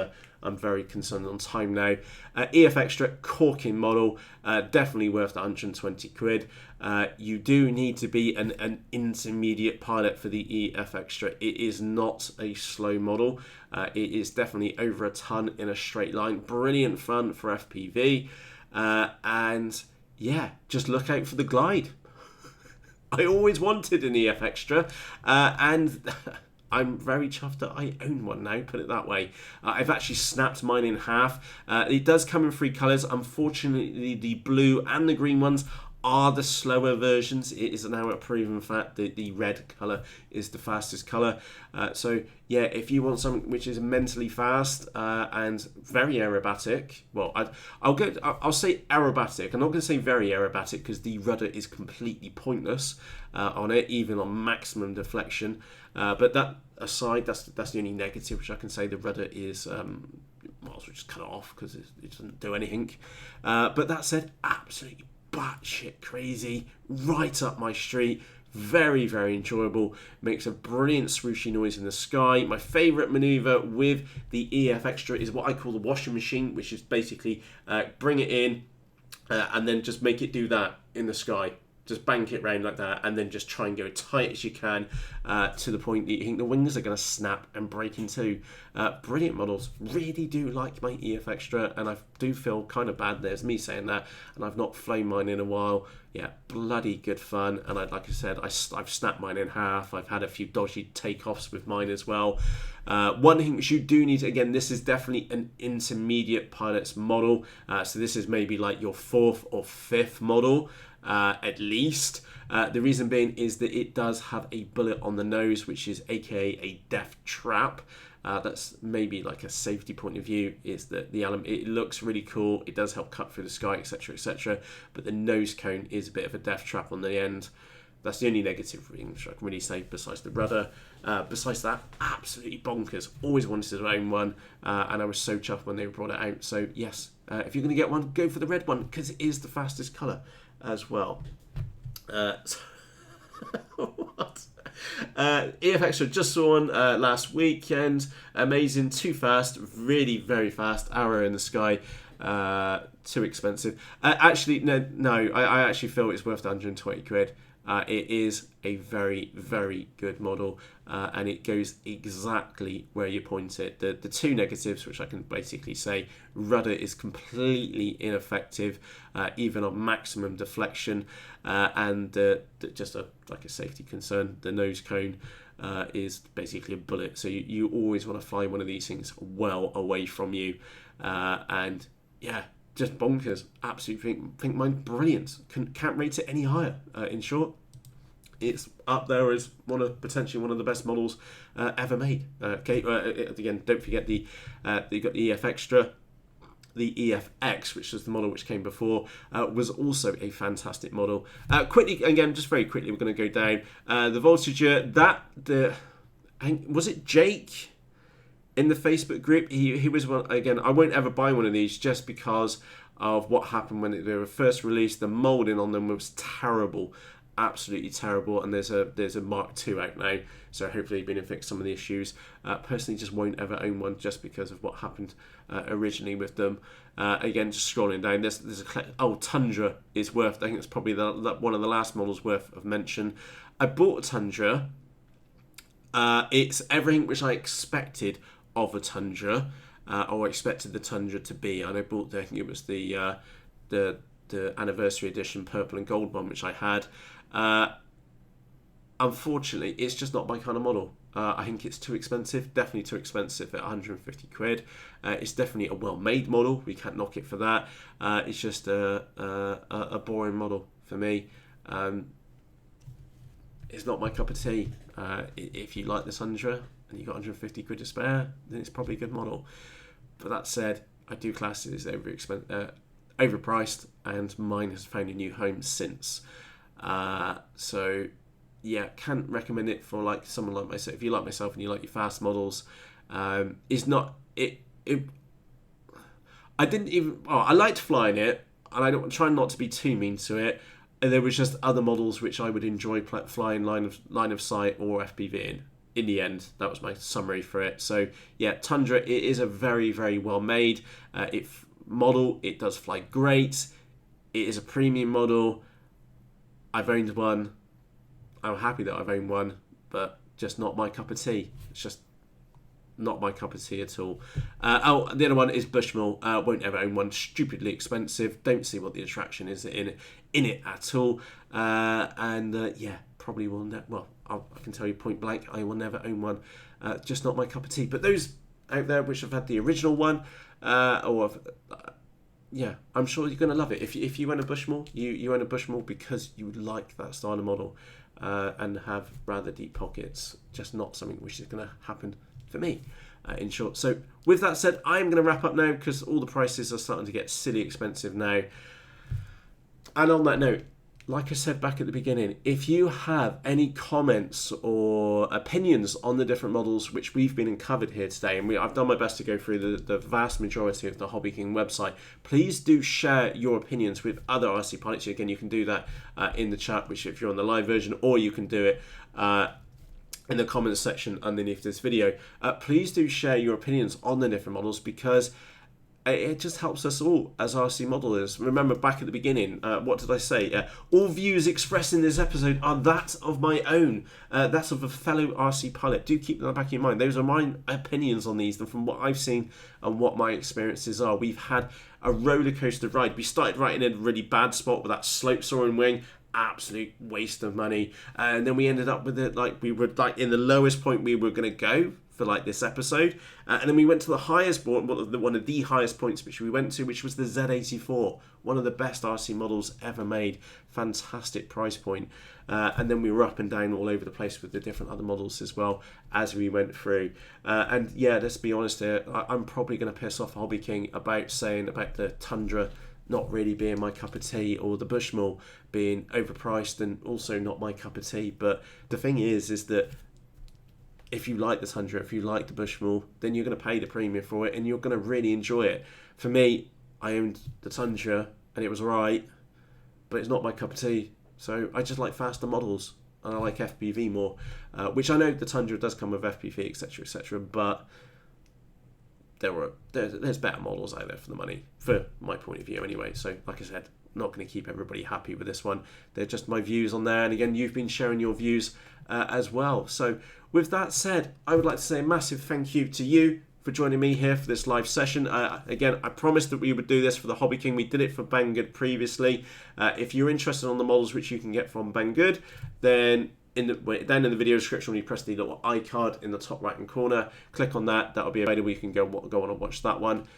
I'm very concerned on time now. EF Extra corking model, definitely worth the 120 quid. You do need to be an intermediate pilot for the EF Extra. It is not a slow model. It is definitely over a ton in a straight line. Brilliant fun for FPV. And yeah, just look out for the glide. I always wanted an EF Extra, and I'm very chuffed that I own one now, put it that way. I've actually snapped mine in half. It does come in 3 colours. Unfortunately, the blue and the green ones are the slower versions. It is now a proven fact that the red colour is the fastest colour. So, yeah, if you want something which is mentally fast and very aerobatic, well, I'll say aerobatic. I'm not going to say very aerobatic because the rudder is completely pointless on it, even on maximum deflection. But that aside, that's the only negative which I can say. The rudder is, might as well just cut it off because it doesn't do anything. But that said, absolutely batshit crazy, right up my street. Very, very enjoyable. Makes a brilliant swooshy noise in the sky. My favourite manoeuvre with the EF Extra is what I call the washing machine, which is basically bring it in and then just make it do that in the sky. Just bank it round like that and then just try and go as tight as you can to the point that you think the wings are going to snap and break in two. Brilliant models. Really do like my EF Extra, and I do feel kind of bad there's me saying that, and I've not flown mine in a while. Yeah, bloody good fun. And like I said, I've snapped mine in half. I've had a few dodgy takeoffs with mine as well. One thing which you do need, again, this is definitely an intermediate pilot's model. So this is maybe like your 4th or 5th model. At least. The reason being is that it does have a bullet on the nose, which is aka a death trap. That's maybe like a safety point of view, is that the element, it looks really cool, it does help cut through the sky, etc, etc, but the nose cone is a bit of a death trap on the end. That's the only negative thing which I can really say besides the rudder. Besides that, absolutely bonkers. Always wanted to own one, and I was so chuffed when they brought it out. So yes, if you're going to get one, go for the red one, because it is the fastest colour as well. What? EF Extra just saw one last weekend. Amazing, too fast, really very fast. Arrow in the sky, too expensive. Actually, no. I actually feel it's worth 120 quid. It is a very, very good model, and it goes exactly where you point it. The two negatives, which I can basically say, rudder is completely ineffective, even on maximum deflection, and just like a safety concern, the nose cone is basically a bullet. So you always want to fly one of these things well away from you, and yeah, just bonkers. Absolutely think mine's brilliant. Can't rate it any higher. In short, it's up there as potentially one of the best models ever made. Again, don't forget you got the EF Extra. The EFX, which was the model which came before, was also a fantastic model. Quickly, again, just very quickly, we're going to go down. The Voltager, was it Jake in the Facebook group? He was one, again, I won't ever buy one of these just because of what happened when they were first released. The moulding on them was terrible. Absolutely terrible, and there's a Mark II out now, so hopefully you've been and fixed some of the issues. Personally, just won't ever own one just because of what happened originally with them. Again, just scrolling down, there's Tundra is worth. I think it's probably one of the last models worth of mention. I bought a Tundra. It's everything which I expected of a Tundra, or expected the Tundra to be. And I bought I think it was the anniversary edition purple and gold one, which I had. Unfortunately, it's just not my kind of model. I think it's too expensive, definitely too expensive at 150 quid. It's definitely a well-made model, we can't knock it for that. It's just a boring model for me. It's not my cup of tea. If you like the Tundra and you've got 150 quid to spare, then it's probably a good model. But that said, I do class it as overpriced, and mine has found a new home since. So yeah, can't recommend it for like someone like myself. If you like myself and you like your fast models, it's not it. I didn't even. Oh, I liked flying it, and I don't try not to be too mean to it. And there was just other models which I would enjoy flying line of sight or FPV in the end. That was my summary for it. So yeah, Tundra, it is a very, very well made model. It does fly great. It is a premium model. I've owned one. I'm happy that I've owned one, but just not my cup of tea. It's just not my cup of tea at all. The other one is Bushmill. Won't ever own one. Stupidly expensive. Don't see what the attraction is in it at all. Yeah, probably will. I can tell you point blank, I will never own one. Just not my cup of tea. But those out there which have had the original one, yeah, I'm sure you're going to love it. If you own a Bushmill, you own a Bushmill because you like that style of model and have rather deep pockets. Just not something which is going to happen for me, in short. So with that said, I'm going to wrap up now because all the prices are starting to get silly expensive now. And on that note, like I said back at the beginning, if you have any comments or opinions on the different models which we've been and covered here today, and I've done my best to go through the vast majority of the HobbyKing website, please do share your opinions with other RC pilots. Again, you can do that in the chat, which if you're on the live version, or you can do it in the comments section underneath this video. Please do share your opinions on the different models because it just helps us all as RC modelers. Remember back at the beginning, what did I say? All views expressed in this episode are that of my own. That's of a fellow RC pilot. Do keep that back in mind. Those are my opinions on these and from what I've seen and what my experiences are. We've had a roller coaster ride. We started right in a really bad spot with that slope soaring wing. Absolute waste of money. And then we ended up with it like we were like in the lowest point we were going to go for like this episode, and then we went to the highest point, one of the highest points which we went to, which was the Z84, one of the best RC models ever made. Fantastic price point, and then we were up and down all over the place with the different other models as well as we went through. And yeah, let's be honest here, I'm probably going to piss off HobbyKing about saying about the Tundra not really being my cup of tea, or the Bushmill being overpriced and also not my cup of tea. But the thing is that if you like the Tundra, if you like the Bushmill, then you're going to pay the premium for it and you're going to really enjoy it. For me, I owned the Tundra and it was alright, but it's not my cup of tea. So I just like faster models and I like FPV more, which I know the Tundra does come with FPV, etc., but there's better models out there for the money, for my point of view anyway. So like I said, not going to keep everybody happy with this one. They're just my views on there. And again, you've been sharing your views as well. So with that said, I would like to say a massive thank you to you for joining me here for this live session. Again, I promised that we would do this for the HobbyKing. We did it for Banggood previously. If you're interested on the models which you can get from Banggood, then in the video description, when you press the little iCard in the top right hand corner, click on that. That'll be available. You can go on and watch that one.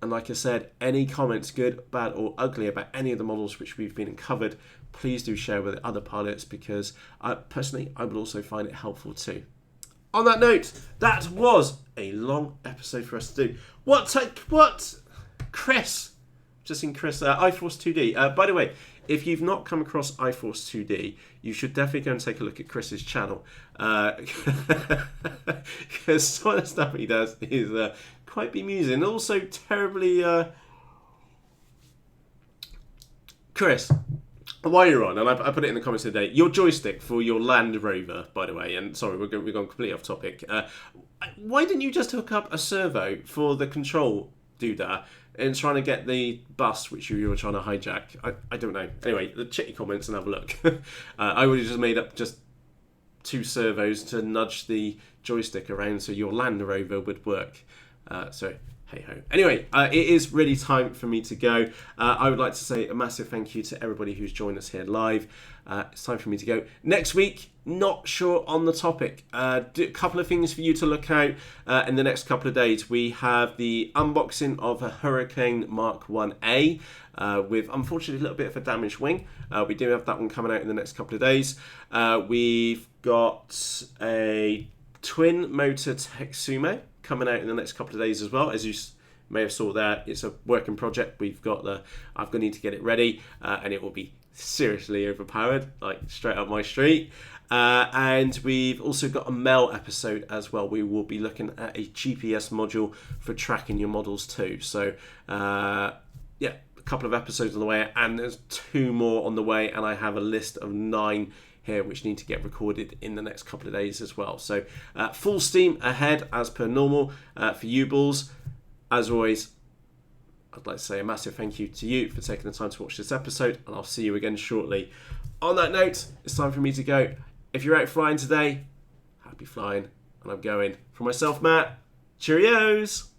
And like I said, any comments, good, bad, or ugly, about any of the models which we've been covered, please do share with other pilots, because personally, I would also find it helpful too. On that note, that was a long episode for us to do. What? Chris? Just seen Chris, iForce 2D. By the way, if you've not come across iForce 2D, you should definitely go and take a look at Chris's channel. Because some of the stuff he does is quite bemusing. And also terribly... Chris, while you're on, and I put it in the comments today, your joystick for your Land Rover, by the way, and sorry, we're going completely off topic. Why didn't you just hook up a servo for the control doodah and trying to get the bus which you were trying to hijack? I don't know. Anyway, check your comments and have a look. I would have just made up just 2 servos to nudge the joystick around so your Land Rover would work. So hey ho. Anyway, it is really time for me to go. I would like to say a massive thank you to everybody who's joined us here live. It's time for me to go. Next week, not sure on the topic. A couple of things for you to look out in the next couple of days. We have the unboxing of a Hurricane Mark 1A with, unfortunately, a little bit of a damaged wing. We do have that one coming out in the next couple of days. We've got a twin motor tech Sumo coming out in the next couple of days as well. As you may have saw there, it's a working project. I've got to need to get it ready, and it will be seriously overpowered, like straight up my street. And we've also got a mail episode as well. We will be looking at a GPS module for tracking your models too. So yeah, a couple of episodes on the way, and there's 2 more on the way, and I have a list of 9 here which need to get recorded in the next couple of days as well. So full steam ahead as per normal for you balls. As always, I'd like to say a massive thank you to you for taking the time to watch this episode, and I'll see you again shortly. On that note, it's time for me to go. If you're out flying today, happy flying, and I'm going. For myself, Matt, cheerios!